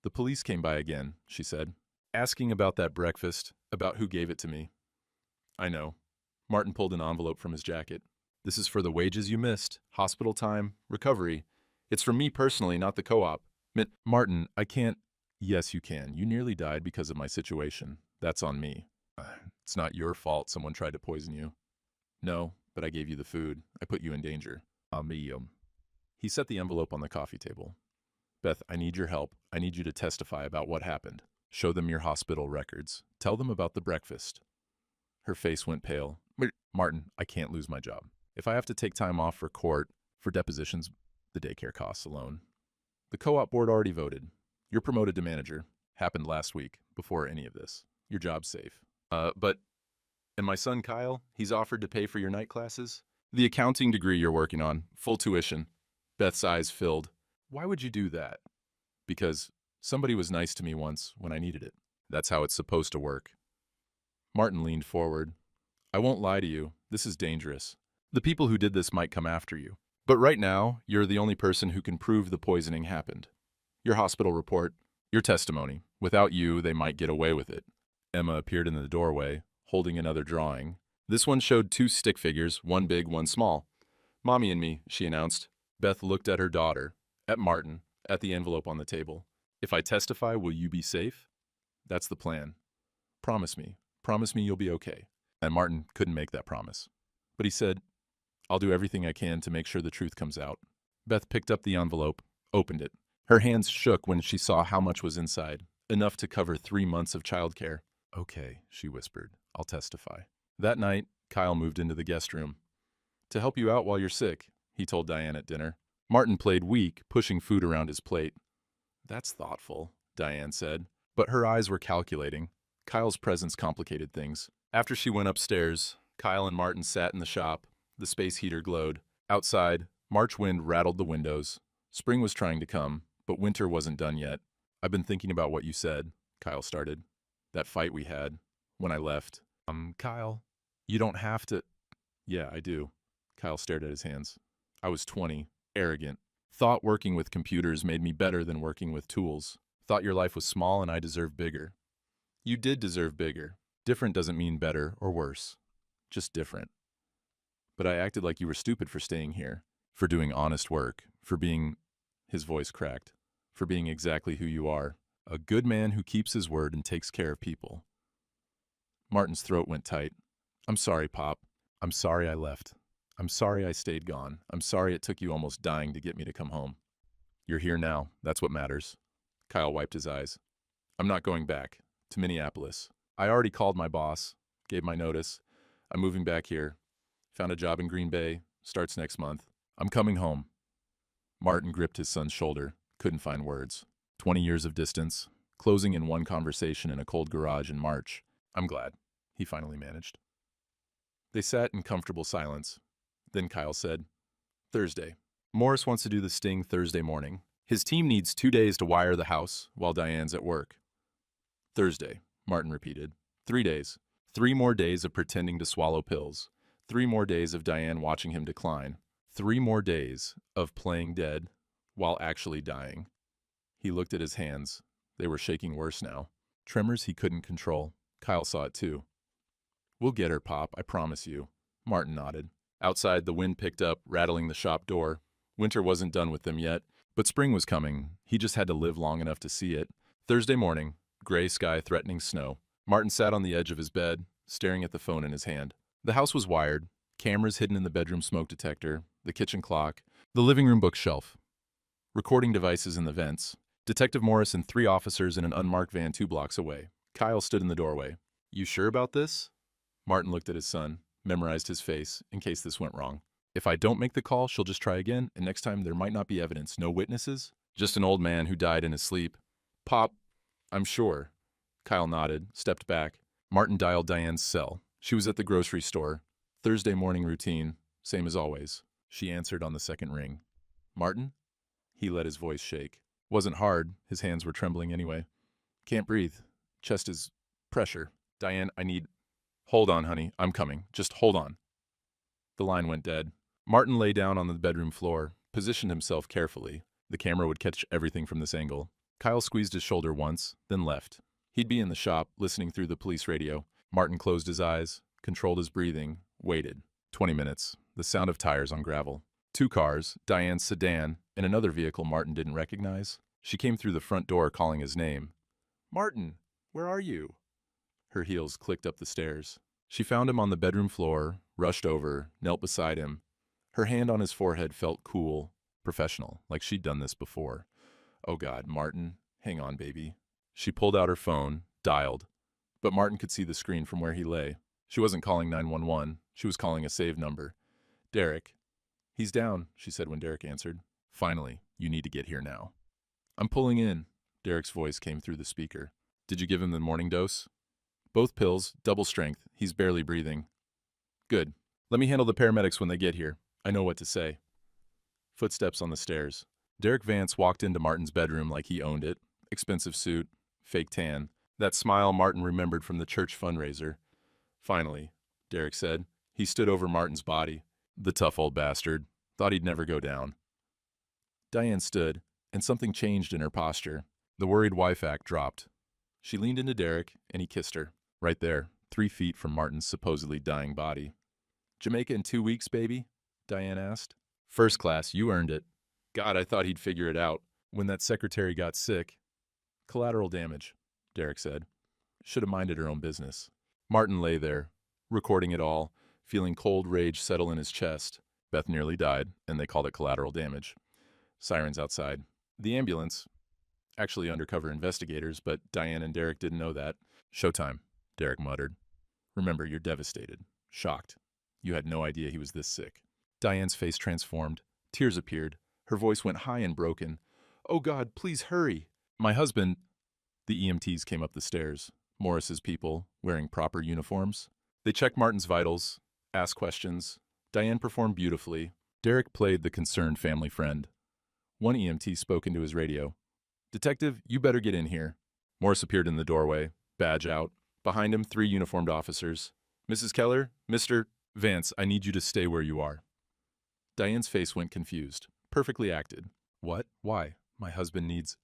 The police came by again, she said, asking about that breakfast, about who gave it to me. I know. Martin pulled an envelope from his jacket. This is for the wages you missed, hospital time, recovery. It's for me personally, not the co-op. Martin, I can't. Yes, you can. You nearly died because of my situation. That's on me. It's not your fault someone tried to poison you. No, but I gave you the food. I put you in danger. He set the envelope on the coffee table. Beth, I need your help. I need you to testify about what happened. Show them your hospital records. Tell them about the breakfast. Her face went pale. Martin, I can't lose my job. If I have to take time off for court, for depositions, the daycare costs alone. The co-op board already voted. You're promoted to manager. Happened last week, before any of this. Your job's safe. And my son Kyle, he's offered to pay for your night classes? The accounting degree you're working on, full tuition. Beth's eyes filled. Why would you do that? Because somebody was nice to me once when I needed it. That's how it's supposed to work. Martin leaned forward. I won't lie to you. This is dangerous. The people who did this might come after you. But right now, you're the only person who can prove the poisoning happened. Your hospital report, your testimony. Without you, they might get away with it. Emma appeared in the doorway, holding another drawing. This one showed two stick figures, one big, one small. Mommy and me, she announced. Beth looked at her daughter, at Martin, at the envelope on the table. If I testify, will you be safe? That's the plan. Promise me. Promise me you'll be okay. And Martin couldn't make that promise. But he said, I'll do everything I can to make sure the truth comes out. Beth picked up the envelope, opened it. Her hands shook when she saw how much was inside, enough to cover 3 months of childcare. Okay, she whispered. I'll testify. That night, Kyle moved into the guest room. To help you out while you're sick, he told Diane at dinner. Martin played weak, pushing food around his plate. That's thoughtful, Diane said. But her eyes were calculating. Kyle's presence complicated things. After she went upstairs, Kyle and Martin sat in the shop. The space heater glowed. Outside, March wind rattled the windows. Spring was trying to come, but winter wasn't done yet. I've been thinking about what you said, Kyle started. That fight we had, when I left. Kyle, you don't have to. Yeah, I do. Kyle stared at his hands. I was 20, arrogant. Thought working with computers made me better than working with tools. Thought your life was small and I deserved bigger. You did deserve bigger. Different doesn't mean better or worse. Just different. But I acted like you were stupid for staying here, for doing honest work, for being, his voice cracked, for being exactly who you are, a good man who keeps his word and takes care of people. Martin's throat went tight. I'm sorry, Pop. I'm sorry I left. I'm sorry I stayed gone. I'm sorry it took you almost dying to get me to come home. You're here now. That's what matters. Kyle wiped his eyes. I'm not going back to Minneapolis. I already called my boss, gave my notice. I'm moving back here. Found a job in Green Bay. Starts next month. I'm coming home. Martin gripped his son's shoulder. Couldn't find words. 20 years of distance. Closing in one conversation in a cold garage in March. I'm glad. He finally managed. They sat in comfortable silence. Then Kyle said, Thursday. Morris wants to do the sting Thursday morning. His team needs 2 days to wire the house while Diane's at work. Thursday, Martin repeated. 3 days. 3 more days of pretending to swallow pills. 3 more days of Diane watching him decline. 3 more days of playing dead while actually dying. He looked at his hands. They were shaking worse now. Tremors he couldn't control. Kyle saw it too. "We'll get her, Pop, I promise you." Martin nodded. Outside, the wind picked up, rattling the shop door. Winter wasn't done with them yet, but spring was coming. He just had to live long enough to see it. Thursday morning, gray sky threatening snow. Martin sat on the edge of his bed, staring at the phone in his hand. The house was wired, cameras hidden in the bedroom smoke detector, the kitchen clock, the living room bookshelf, recording devices in the vents. Detective Morris and 3 officers in an unmarked van 2 blocks away. Kyle stood in the doorway. "You sure about this?" Martin looked at his son, memorized his face, in case this went wrong. "If I don't make the call, she'll just try again, and next time there might not be evidence. No witnesses? Just an old man who died in his sleep." "Pop, I'm sure." Kyle nodded, stepped back. Martin dialed Diane's cell. She was at the grocery store. Thursday morning routine, same as always. She answered on the second ring. "Martin?" He let his voice shake. Wasn't hard, his hands were trembling anyway. "Can't breathe. Chest is pressure. Diane, I need—" "Hold on, honey, I'm coming. Just hold on." The line went dead. Martin lay down on the bedroom floor, positioned himself carefully. The camera would catch everything from this angle. Kyle squeezed his shoulder once, then left. He'd be in the shop, listening through the police radio. Martin closed his eyes, controlled his breathing, waited. 20 minutes. The sound of tires on gravel. 2 cars, Diane's sedan, and another vehicle Martin didn't recognize. She came through the front door calling his name. "Martin, where are you?" Her heels clicked up the stairs. She found him on the bedroom floor, rushed over, knelt beside him. Her hand on his forehead felt cool, professional, like she'd done this before. "Oh God, Martin, hang on, baby." She pulled out her phone, dialed. But Martin could see the screen from where he lay. She wasn't calling 911. She was calling a saved number. "Derek." "He's down," she said when Derek answered. "Finally, you need to get here now." "I'm pulling in." Derek's voice came through the speaker. "Did you give him the morning dose?" "Both pills, double strength. He's barely breathing." "Good. Let me handle the paramedics when they get here. I know what to say." Footsteps on the stairs. Derek Vance walked into Martin's bedroom like he owned it. Expensive suit, fake tan. That smile Martin remembered from the church fundraiser. "Finally," Derek said. He stood over Martin's body. The tough old bastard. Thought he'd never go down. Diane stood, and something changed in her posture. The worried wife act dropped. She leaned into Derek, and he kissed her. Right there, 3 feet from Martin's supposedly dying body. "Jamaica in 2 weeks, baby?" Diane asked. "First class, you earned it." "God, I thought he'd figure it out. When that secretary got sick." "Collateral damage," Derek said. Should have minded her own business. Martin lay there, recording it all, feeling cold rage settle in his chest. Beth nearly died, and they called it collateral damage. Sirens outside. The ambulance. Actually undercover investigators, but Diane and Derek didn't know that. "Showtime," Derek muttered. "Remember, you're devastated. Shocked. You had no idea he was this sick." Diane's face transformed. Tears appeared. Her voice went high and broken. "Oh God, please hurry. My husband—" The EMTs came up the stairs. Morris's people, wearing proper uniforms. They checked Martin's vitals, asked questions. Diane performed beautifully. Derek played the concerned family friend. One EMT spoke into his radio. "Detective, you better get in here." Morris appeared in the doorway, badge out. Behind him, 3 uniformed officers. "Mrs. Keller, Mr. Vance, I need you to stay where you are." Diane's face went confused. Perfectly acted. "What? Why? My husband needs—"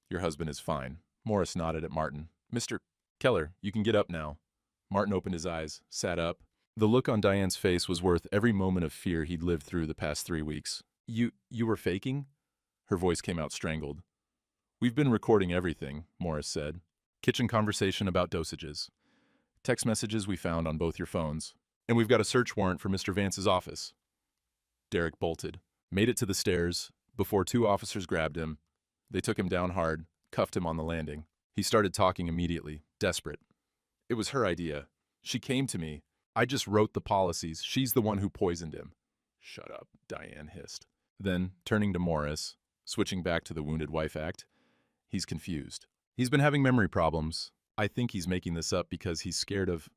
"Your husband is fine." Morris nodded at Martin. "Mr. Keller, you can get up now." Martin opened his eyes, sat up. The look on Diane's face was worth every moment of fear he'd lived through the past 3 weeks. You were faking?" Her voice came out strangled. "We've been recording everything," Morris said. "Kitchen conversation about dosages. Text messages we found on both your phones. And we've got a search warrant for Mr. Vance's office." Derek bolted. Made it to the stairs, before 2 officers grabbed him. They took him down hard, cuffed him on the landing. He started talking immediately, desperate. "It was her idea. She came to me. I just wrote the policies. She's the one who poisoned him." "Shut up," Diane hissed. Then, turning to Morris, switching back to the wounded wife act, "He's confused. He's been having memory problems. I think he's making this up because he's scared of—"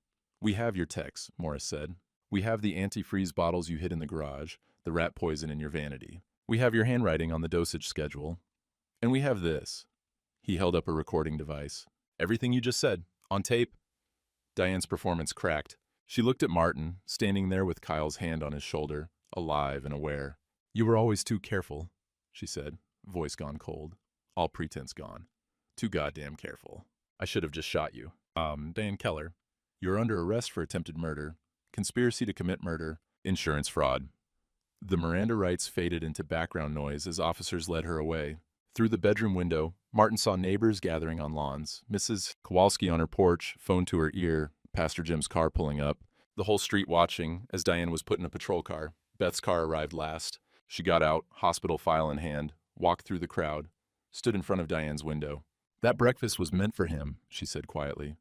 "We have your texts," Morris said. "We have the antifreeze bottles you hid in the garage, the rat poison in your vanity. We have your handwriting on the dosage schedule. And we have this. He held up a recording device. Everything you just said, on tape. Diane's performance cracked. She looked at Martin, standing there with Kyle's hand on his shoulder, alive and aware. You were always too careful, she said, voice gone cold. All pretense gone. Too goddamn careful. I should have just shot you. Diane Keller, you're under arrest for attempted murder, conspiracy to commit murder, insurance fraud. The Miranda rights faded into background noise as officers led her away. Through the bedroom window, Martin saw neighbors gathering on lawns, Mrs. Kowalski on her porch, phone to her ear, Pastor Jim's car pulling up, the whole street watching as Diane was put in a patrol car. Beth's car arrived last. She got out, hospital file in hand, walked through the crowd, stood in front of Diane's window. That breakfast was meant for him, she said quietly.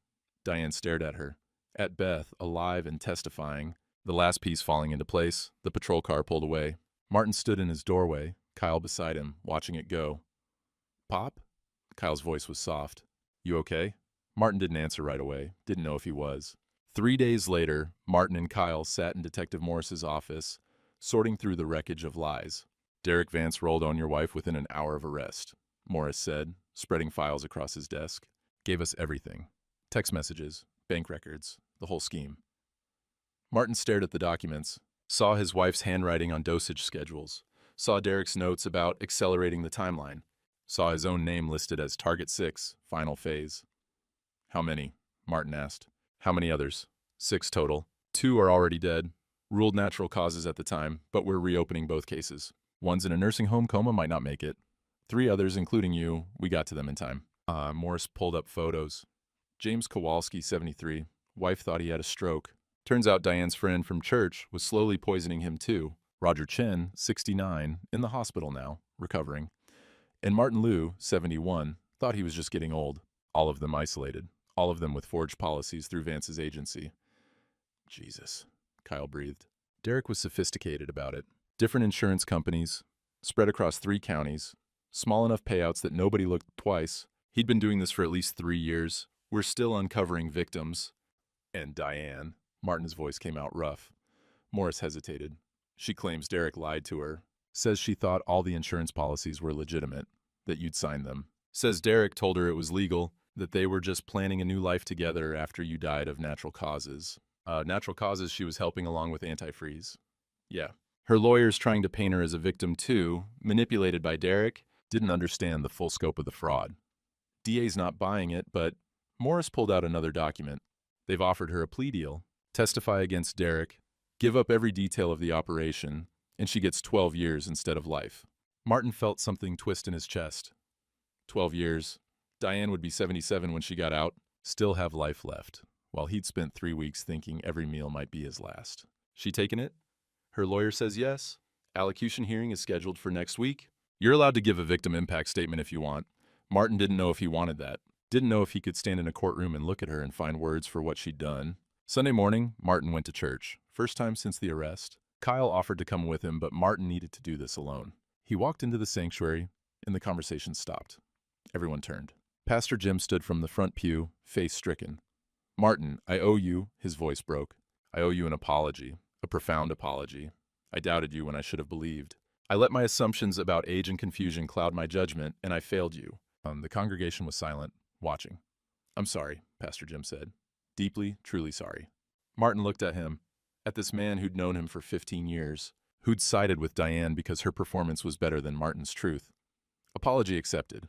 Diane stared at her. At Beth, alive and testifying, the last piece falling into place, the patrol car pulled away. Martin stood in his doorway, Kyle beside him, watching it go. Pop? Kyle's voice was soft. You okay? Martin didn't answer right away, didn't know if he was. 3 days later, Martin and Kyle sat in Detective Morris's office, sorting through the wreckage of lies. Derek Vance rolled on your wife within an hour of arrest, Morris said, spreading files across his desk. Gave us everything. Text messages, bank records, the whole scheme. Martin stared at the documents, saw his wife's handwriting on dosage schedules, saw Derek's notes about accelerating the timeline, saw his own name listed as Target 6, final phase. How many? Martin asked. How many others? 6 total. 2 are already dead. Ruled natural causes at the time, but we're reopening both cases. One's in a nursing home coma, might not make it. 3 others, including you, we got to them in time. Morris pulled up photos. James Kowalski, 73. Wife thought he had a stroke. Turns out Diane's friend from church was slowly poisoning him too. Roger Chen, 69, in the hospital now, recovering. And Martin Liu, 71, thought he was just getting old. All of them isolated. All of them with forged policies through Vance's agency. Jesus, Kyle breathed. Derek was sophisticated about it. Different insurance companies, spread across 3 counties, small enough payouts that nobody looked twice. He'd been doing this for at least 3 years. We're still uncovering victims. And Diane. Martin's voice came out rough. Morris hesitated. She claims Derek lied to her. Says she thought all the insurance policies were legitimate, that you'd sign them. Says Derek told her it was legal, that they were just planning a new life together after you died of natural causes. Natural causes she was helping along with antifreeze. Yeah. Her lawyers trying to paint her as a victim too, manipulated by Derek, didn't understand the full scope of the fraud. DA's not buying it, but Morris pulled out another document. They've offered her a plea deal. Testify against Derek, give up every detail of the operation, and she gets 12 years instead of life. Martin felt something twist in his chest. 12 years. Diane would be 77 when she got out, still have life left, while he'd spent 3 weeks thinking every meal might be his last. She taking it? Her lawyer says yes. Allocution hearing is scheduled for next week. You're allowed to give a victim impact statement if you want. Martin didn't know if he wanted that. Didn't know if he could stand in a courtroom and look at her and find words for what she'd done. Sunday morning, Martin went to church. First time since the arrest. Kyle offered to come with him, but Martin needed to do this alone. He walked into the sanctuary, and the conversation stopped. Everyone turned. Pastor Jim stood from the front pew, face stricken. Martin, I owe you, his voice broke. I owe you an apology, a profound apology. I doubted you when I should have believed. I let my assumptions about age and confusion cloud my judgment, and I failed you. The congregation was silent, watching. I'm sorry, Pastor Jim said. Deeply, truly sorry. Martin looked at him, at this man who'd known him for 15 years, who'd sided with Diane because her performance was better than Martin's truth. Apology accepted.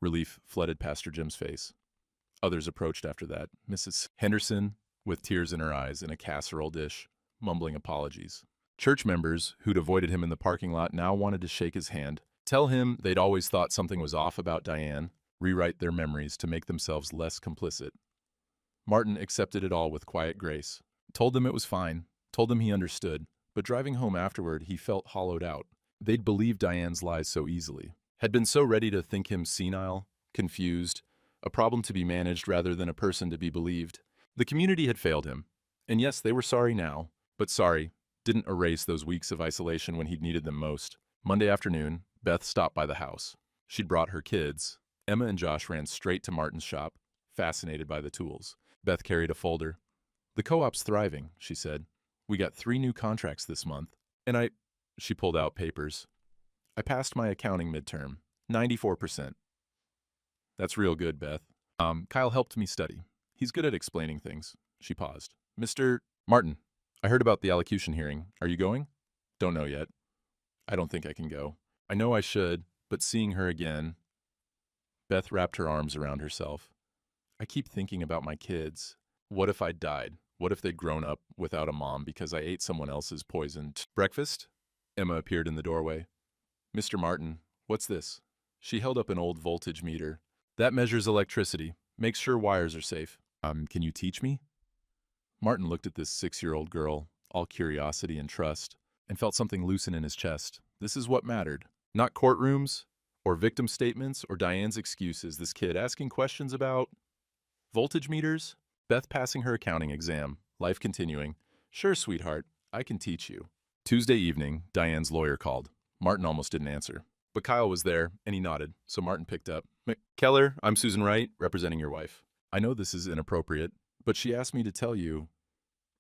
Relief flooded Pastor Jim's face. Others approached after that. Mrs. Henderson, with tears in her eyes in a casserole dish, mumbling apologies. Church members, who'd avoided him in the parking lot, now wanted to shake his hand, tell him they'd always thought something was off about Diane, rewrite their memories to make themselves less complicit. Martin accepted it all with quiet grace, told them it was fine, told them he understood, but driving home afterward, he felt hollowed out. They'd believed Diane's lies so easily, had been so ready to think him senile, confused, a problem to be managed rather than a person to be believed. The community had failed him, and yes, they were sorry now, but sorry didn't erase those weeks of isolation when he'd needed them most. Monday afternoon, Beth stopped by the house. She'd brought her kids. Emma and Josh ran straight to Martin's shop, fascinated by the tools. Beth carried a folder. The co-op's thriving, she said. We got 3 new contracts this month. And she pulled out papers. I passed my accounting midterm. 94%. That's real good, Beth. Kyle helped me study. He's good at explaining things. She paused. Mr. Martin, I heard about the allocution hearing. Are you going? Don't know yet. I don't think I can go. I know I should, but seeing her again. Beth wrapped her arms around herself. I keep thinking about my kids. What if I died? What if they'd grown up without a mom because I ate someone else's poisoned breakfast? Emma appeared in the doorway. Mr. Martin, what's this? She held up an old voltage meter. That measures electricity. Makes sure wires are safe. Can you teach me? Martin looked at this 6-year-old girl, all curiosity and trust, and felt something loosen in his chest. This is what mattered. Not courtrooms, or victim statements, or Diane's excuses. This kid asking questions about voltage meters? Beth passing her accounting exam. Life continuing. Sure, sweetheart. I can teach you. Tuesday evening, Diane's lawyer called. Martin almost didn't answer. But Kyle was there, and he nodded, so Martin picked up. Keller, I'm Susan Wright, representing your wife. I know this is inappropriate, but she asked me to tell you.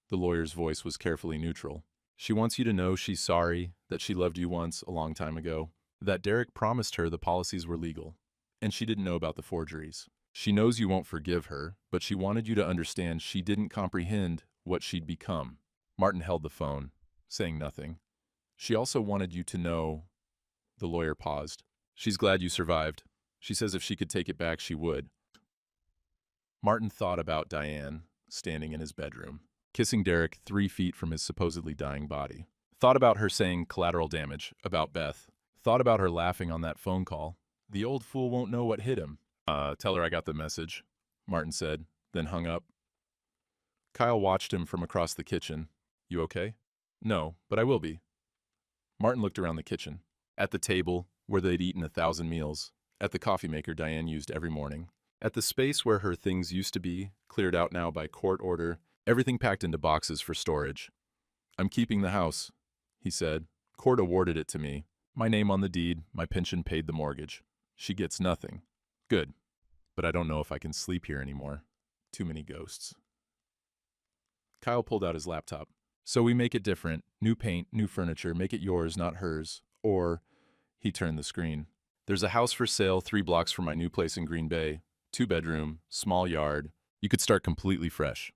The lawyer's voice was carefully neutral. She wants you to know she's sorry, that she loved you once, a long time ago, that Derek promised her the policies were legal, and she didn't know about the forgeries. She knows you won't forgive her, but she wanted you to understand she didn't comprehend what she'd become. Martin held the phone, saying nothing. She also wanted you to know. The lawyer paused. She's glad you survived. She says if she could take it back, she would. Martin thought about Diane, standing in his bedroom, kissing Derek 3 feet from his supposedly dying body. Thought about her saying collateral damage, about Beth. Thought about her laughing on that phone call. The old fool won't know what hit him. Tell her I got the message, Martin said, then hung up. Kyle watched him from across the kitchen. You okay? No, but I will be. Martin looked around the kitchen. At the table, where they'd eaten 1,000 meals. At the coffee maker Diane used every morning. At the space where her things used to be, cleared out now by court order, everything packed into boxes for storage. I'm keeping the house, he said. Court awarded it to me. My name on the deed, my pension paid the mortgage. She gets nothing. Good. But I don't know if I can sleep here anymore. Too many ghosts. Kyle pulled out his laptop. So we make it different. New paint, new furniture, make it yours, not hers. Or, he turned the screen. There's a house for sale 3 blocks from my new place in Green Bay. 2-bedroom, small yard. You could start completely fresh.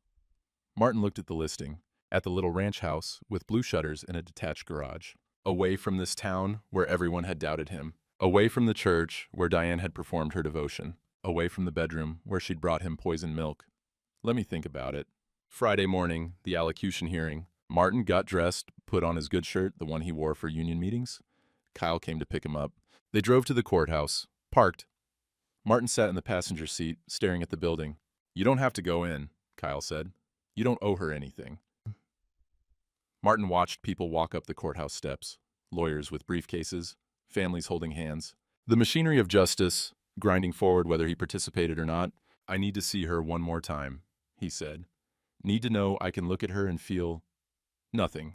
Martin looked at the listing. At the little ranch house, with blue shutters and a detached garage. Away from this town, where everyone had doubted him. Away from the church, where Diane had performed her devotion. Away from the bedroom, where she'd brought him poisoned milk. Let me think about it. Friday morning, the allocution hearing. Martin got dressed, put on his good shirt, the one he wore for union meetings. Kyle came to pick him up. They drove to the courthouse, parked. Martin sat in the passenger seat, staring at the building. You don't have to go in, Kyle said. You don't owe her anything. Martin watched people walk up the courthouse steps. Lawyers with briefcases, families holding hands. The machinery of justice, grinding forward whether he participated or not. I need to see her one more time, he said. Need to know I can look at her and feel nothing.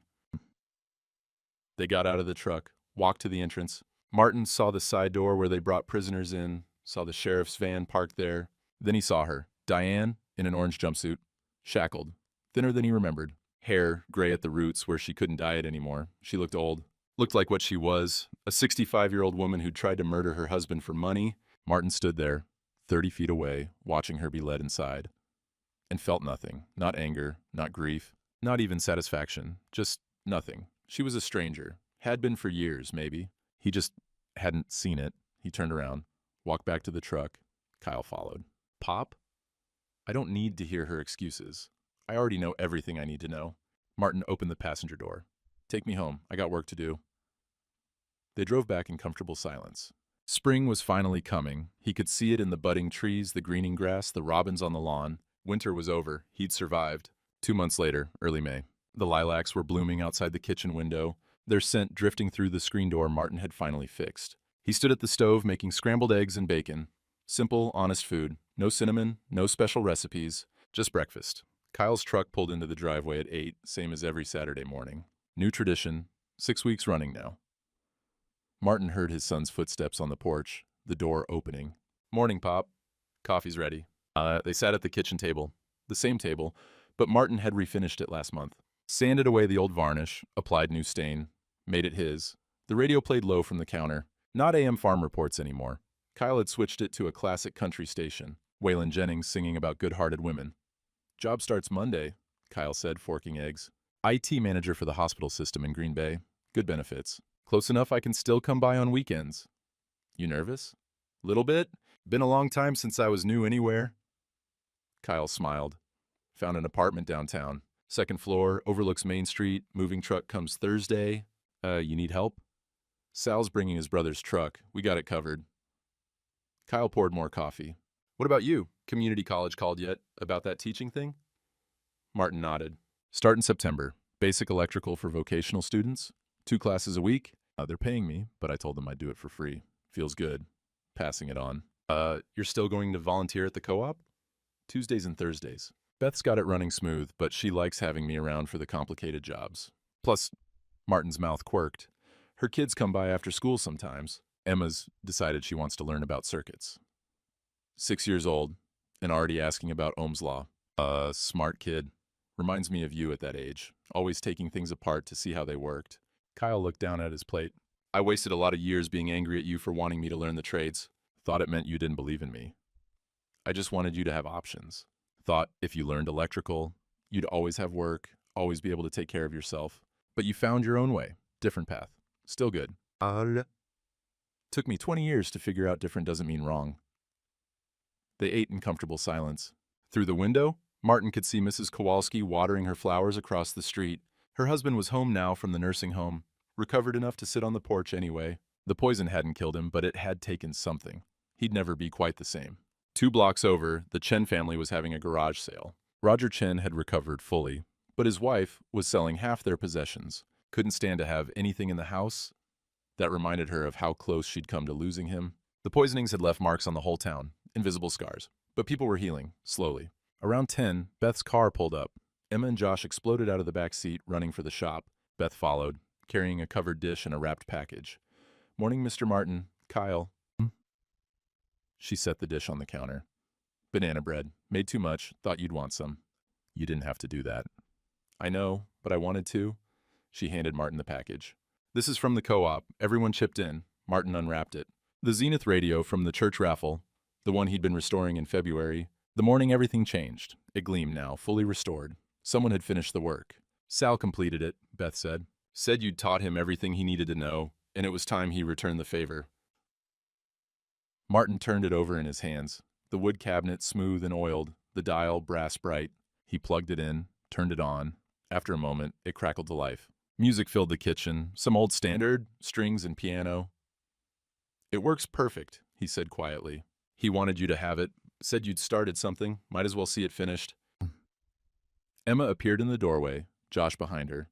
They got out of the truck, walked to the entrance. Martin saw the side door where they brought prisoners in, saw the sheriff's van parked there. Then he saw her, Diane, in an orange jumpsuit, shackled, thinner than he remembered. Hair gray at the roots where she couldn't dye it anymore. She looked old. Looked like what she was, a 65-year-old woman who'd tried to murder her husband for money. Martin stood there, 30 feet away, watching her be led inside. And felt nothing. Not anger, not grief, not even satisfaction. Just nothing. She was a stranger. Had been for years, maybe. He just hadn't seen it. He turned around, walked back to the truck. Kyle followed. Pop? I don't need to hear her excuses. I already know everything I need to know. Martin opened the passenger door. Take me home. I got work to do. They drove back in comfortable silence. Spring was finally coming. He could see it in the budding trees, the greening grass, the robins on the lawn. Winter was over. He'd survived. 2 months later, early May. The lilacs were blooming outside the kitchen window, their scent drifting through the screen door Martin had finally fixed. He stood at the stove making scrambled eggs and bacon. Simple, honest food. No cinnamon, no special recipes, just breakfast. Kyle's truck pulled into the driveway at 8, same as every Saturday morning. New tradition, 6 weeks running now. Martin heard his son's footsteps on the porch, the door opening. Morning, Pop. Coffee's ready. They sat at the kitchen table, the same table, but Martin had refinished it last month. Sanded away the old varnish, applied new stain. made it his. The radio played low from the counter. Not AM farm reports anymore. Kyle had switched it to a classic country station. Waylon Jennings singing about good-hearted women. Job starts Monday, Kyle said, forking eggs. IT manager for the hospital system in Green Bay. Good benefits. Close enough I can still come by on weekends. You nervous? Little bit. Been a long time since I was new anywhere. Kyle smiled. Found an apartment downtown. Second floor, overlooks Main Street. Moving truck comes Thursday. You need help? Sal's bringing his brother's truck. We got it covered. Kyle poured more coffee. What about you? Community college called yet about that teaching thing? Martin nodded. Start in September. Basic electrical for vocational students. 2 classes a week. They're paying me, but I told them I'd do it for free. Feels good. Passing it on. You're still going to volunteer at the co-op? Tuesdays and Thursdays. Beth's got it running smooth, but she likes having me around for the complicated jobs. Plus, Martin's mouth quirked. Her kids come by after school sometimes. Emma's decided she wants to learn about circuits. 6 years old, and already asking about Ohm's law. Smart kid. Reminds me of you at that age, always taking things apart to see how they worked. Kyle looked down at his plate. I wasted a lot of years being angry at you for wanting me to learn the trades. Thought it meant you didn't believe in me. I just wanted you to have options. Thought if you learned electrical, you'd always have work, always be able to take care of yourself. But you found your own way. Different path. Still good. Took me 20 years to figure out different doesn't mean wrong. They ate in comfortable silence. Through the window, Martin could see Mrs. Kowalski watering her flowers across the street. Her husband was home now from the nursing home, recovered enough to sit on the porch anyway. The poison hadn't killed him, but it had taken something. He'd never be quite the same. 2 blocks over, the Chen family was having a garage sale. Roger Chen had recovered fully, but his wife was selling half their possessions. Couldn't stand to have anything in the house. That reminded her of how close she'd come to losing him. The poisonings had left marks on the whole town, invisible scars. But people were healing, slowly. Around 10, Beth's car pulled up. Emma and Josh exploded out of the back seat, running for the shop. Beth followed, carrying a covered dish and a wrapped package. Morning, Mr. Martin. Kyle. She set the dish on the counter. Banana bread. Made too much. Thought you'd want some. You didn't have to do that. I know, but I wanted to. She handed Martin the package. This is from the co-op. Everyone chipped in. Martin unwrapped it. The Zenith radio from the church raffle, the one he'd been restoring in February. The morning everything changed. It gleamed now, fully restored. Someone had finished the work. Sal completed it, Beth said. Said you'd taught him everything he needed to know, and it was time he returned the favor. Martin turned it over in his hands. The wood cabinet smooth and oiled, the dial brass bright. He plugged it in, turned it on. After a moment, it crackled to life. Music filled the kitchen, some old standard, strings and piano. It works perfect, he said quietly. He wanted you to have it, said you'd started something, might as well see it finished. Emma appeared in the doorway, Josh behind her.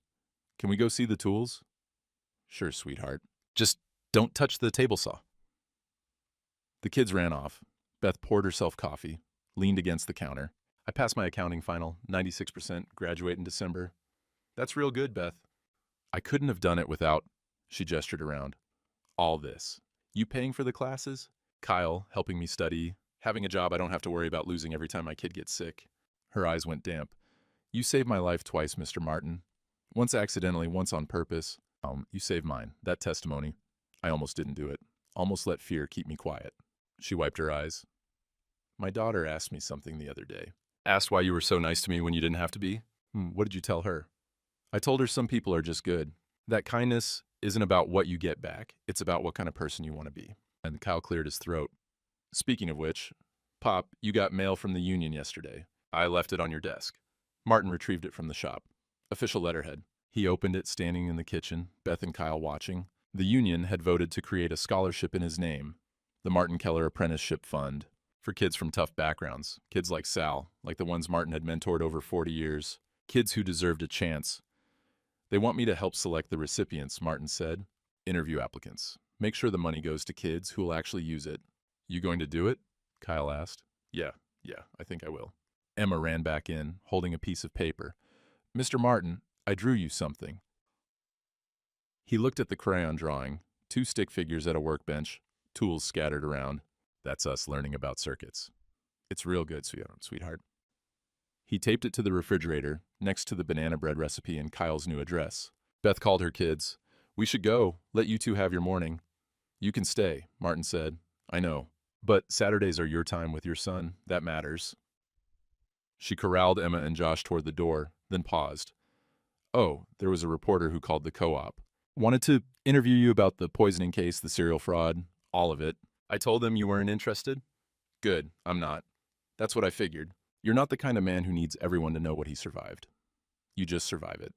Can we go see the tools? Sure, sweetheart. Just don't touch the table saw. The kids ran off. Beth poured herself coffee, leaned against the counter. I passed my accounting final, 96%, graduate in December. That's real good, Beth. I couldn't have done it without, she gestured around, all this. You paying for the classes? Kyle helping me study, having a job I don't have to worry about losing every time my kid gets sick. Her eyes went damp. You saved my life twice, Mr. Martin. Once accidentally, once on purpose. You saved mine. That testimony. I almost didn't do it. Almost let fear keep me quiet. She wiped her eyes. My daughter asked me something the other day. Asked why you were so nice to me when you didn't have to be? What did you tell her? I told her some people are just good. That kindness isn't about what you get back. It's about what kind of person you want to be. And Kyle cleared his throat. Speaking of which, Pop, you got mail from the union yesterday. I left it on your desk. Martin retrieved it from the shop. Official letterhead. He opened it standing in the kitchen, Beth and Kyle watching. The union had voted to create a scholarship in his name, the Martin Keller Apprenticeship Fund, for kids from tough backgrounds, kids like Sal, like the ones Martin had mentored over 40 years, kids who deserved a chance. They want me to help select the recipients, Martin said. Interview applicants. Make sure the money goes to kids who will actually use it. You going to do it? Kyle asked. Yeah, I think I will. Emma ran back in, holding a piece of paper. Mr. Martin, I drew you something. He looked at the crayon drawing, 2 stick figures at a workbench, tools scattered around. That's us learning about circuits. It's real good, sweetheart. He taped it to the refrigerator, next to the banana bread recipe and Kyle's new address. Beth called her kids. We should go. Let you two have your morning. You can stay, Martin said. I know. But Saturdays are your time with your son. That matters. She corralled Emma and Josh toward the door, then paused. Oh, there was a reporter who called the co-op. Wanted to interview you about the poisoning case, the serial fraud, all of it. I told them you weren't interested? Good, I'm not. That's what I figured. You're not the kind of man who needs everyone to know what he survived. You just survive it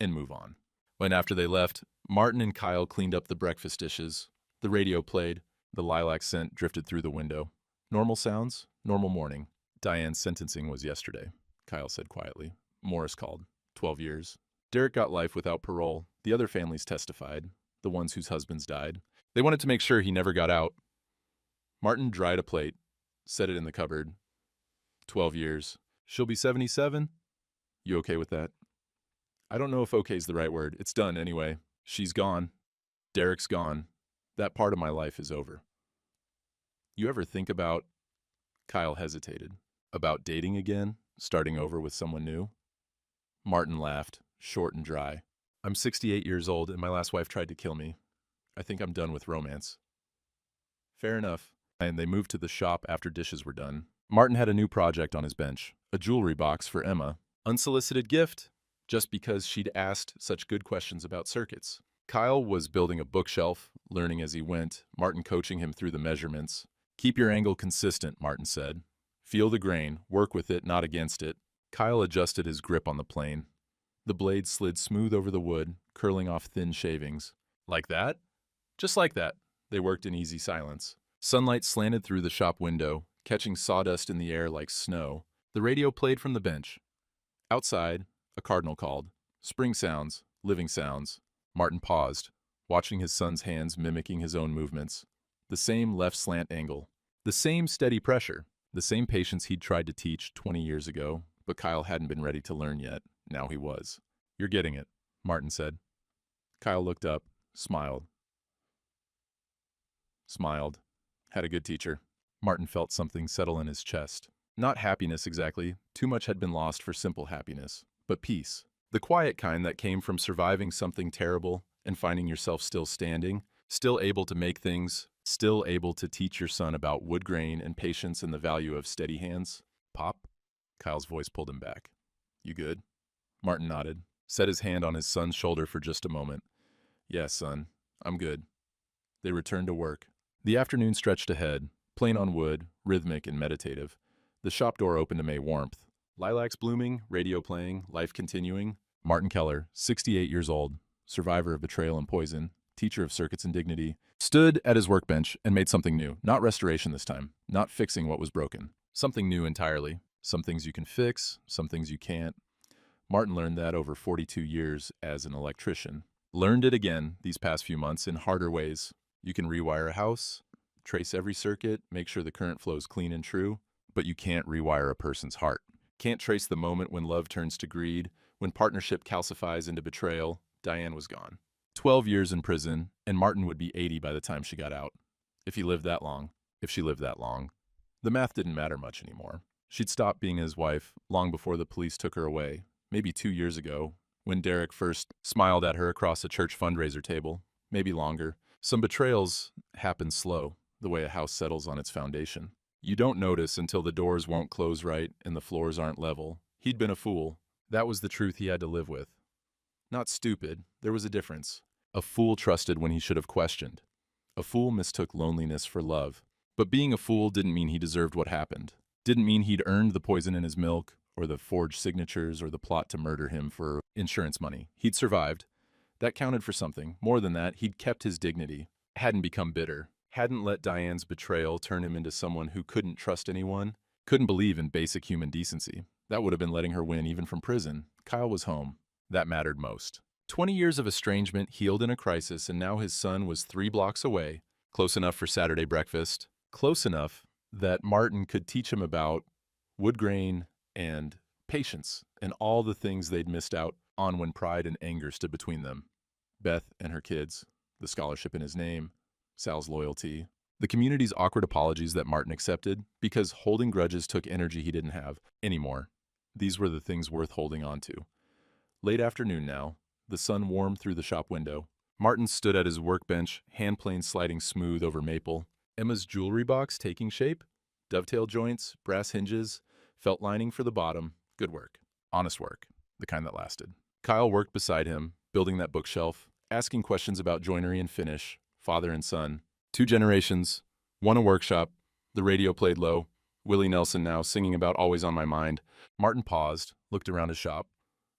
and move on. When after they left, Martin and Kyle cleaned up the breakfast dishes. The radio played. The lilac scent drifted through the window. Normal sounds, normal morning. Diane's sentencing was yesterday, Kyle said quietly. Morris called. 12 years. Derek got life without parole. The other families testified, the ones whose husbands died. They wanted to make sure he never got out. Martin dried a plate, set it in the cupboard. 12 years. She'll be 77? You okay with that? I don't know if okay's the right word. It's done anyway. She's gone. Derek's gone. That part of my life is over. You ever think about, Kyle hesitated, about dating again, starting over with someone new? Martin laughed, short and dry. I'm 68 years old and my last wife tried to kill me. I think I'm done with romance. Fair enough. And they moved to the shop after dishes were done. Martin had a new project on his bench, a jewelry box for Emma. Unsolicited gift, just because she'd asked such good questions about circuits. Kyle was building a bookshelf, learning as he went, Martin coaching him through the measurements. Keep your angle consistent, Martin said. Feel the grain, work with it, not against it. Kyle adjusted his grip on the plane. The blade slid smooth over the wood, curling off thin shavings. Like that? Just like that. They worked in easy silence. Sunlight slanted through the shop window, catching sawdust in the air like snow. The radio played from the bench. Outside, a cardinal called. Spring sounds, living sounds. Martin paused, watching his son's hands mimicking his own movements. The same left slant angle. The same steady pressure. The same patience he'd tried to teach 20 years ago, but Kyle hadn't been ready to learn yet. Now he was. You're getting it, Martin said. Kyle looked up, smiled. Had a good teacher. Martin felt something settle in his chest. Not happiness exactly. Too much had been lost for simple happiness. But peace. The quiet kind that came from surviving something terrible and finding yourself still standing, still able to make things, still able to teach your son about wood grain and patience and the value of steady hands. Pop? Kyle's voice pulled him back. You good? Martin nodded, set his hand on his son's shoulder for just a moment. Yes, son, I'm good. They returned to work. The afternoon stretched ahead, plain on wood, rhythmic and meditative. The shop door opened to May warmth. Lilacs blooming, radio playing, life continuing. Martin Keller, 68 years old, survivor of betrayal and poison, teacher of circuits and dignity, stood at his workbench and made something new. Not restoration this time, not fixing what was broken. Something new entirely. Some things you can fix, some things you can't. Martin learned that over 42 years as an electrician. Learned it again these past few months in harder ways. You can rewire a house, trace every circuit, make sure the current flows clean and true, but you can't rewire a person's heart. Can't trace the moment when love turns to greed, when partnership calcifies into betrayal. Diane was gone. 12 years in prison, and Martin would be 80 by the time she got out. If he lived that long. If she lived that long. The math didn't matter much anymore. She'd stopped being his wife long before the police took her away, maybe 2 years ago, when Derek first smiled at her across a church fundraiser table, maybe longer. Some betrayals happen slow, the way a house settles on its foundation. You don't notice until the doors won't close right and the floors aren't level. He'd been a fool. That was the truth he had to live with. Not stupid, there was a difference. A fool trusted when he should have questioned. A fool mistook loneliness for love. But being a fool didn't mean he deserved what happened. Didn't mean he'd earned the poison in his milk, or the forged signatures, or the plot to murder him for insurance money. He'd survived. That counted for something. More than that, he'd kept his dignity. Hadn't become bitter. Hadn't let Diane's betrayal turn him into someone who couldn't trust anyone, couldn't believe in basic human decency. That would have been letting her win even from prison. Kyle was home. That mattered most. 20 years of estrangement healed in a crisis, and now his son was 3 blocks away, close enough for Saturday breakfast, close enough that Martin could teach him about wood grain and patience and all the things they'd missed out on when pride and anger stood between them. Beth and her kids, the scholarship in his name, Sal's loyalty, the community's awkward apologies that Martin accepted because holding grudges took energy he didn't have anymore. These were the things worth holding on to. Late afternoon now, the sun warmed through the shop window. Martin stood at his workbench, handplane sliding smooth over maple. Emma's jewelry box taking shape? Dovetail joints, brass hinges, felt lining for the bottom. Good work. Honest work. The kind that lasted. Kyle worked beside him, building that bookshelf, asking questions about joinery and finish, father and son. 2 generations, one a workshop. The radio played low. Willie Nelson now singing about Always on My Mind. Martin paused, looked around his shop.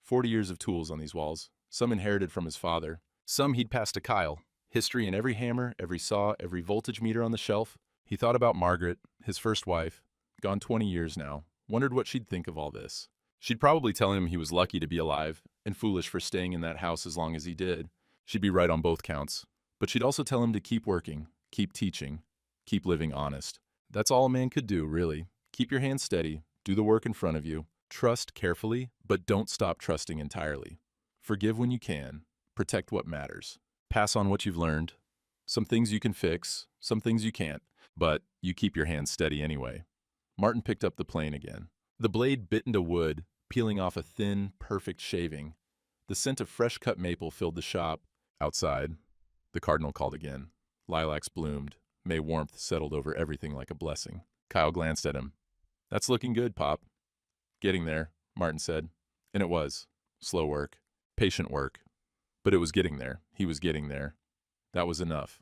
40 years of tools on these walls, some inherited from his father, some he'd passed to Kyle. History in every hammer, every saw, every voltage meter on the shelf. He thought about Margaret, his first wife, gone 20 years now, wondered what she'd think of all this. She'd probably tell him he was lucky to be alive and foolish for staying in that house as long as he did. She'd be right on both counts. But she'd also tell him to keep working, keep teaching, keep living honest. That's all a man could do, really. Keep your hands steady, do the work in front of you, trust carefully, but don't stop trusting entirely. Forgive when you can, protect what matters. Pass on what you've learned. Some things you can fix, some things you can't, but you keep your hands steady anyway. Martin picked up the plane again. The blade bit into wood, peeling off a thin, perfect shaving. The scent of fresh-cut maple filled the shop. Outside, the cardinal called again. Lilacs bloomed. May warmth settled over everything like a blessing. Kyle glanced at him. "That's looking good, Pop." "Getting there," Martin said. And it was. Slow work. Patient work. But it was getting there. He was getting there. That was enough.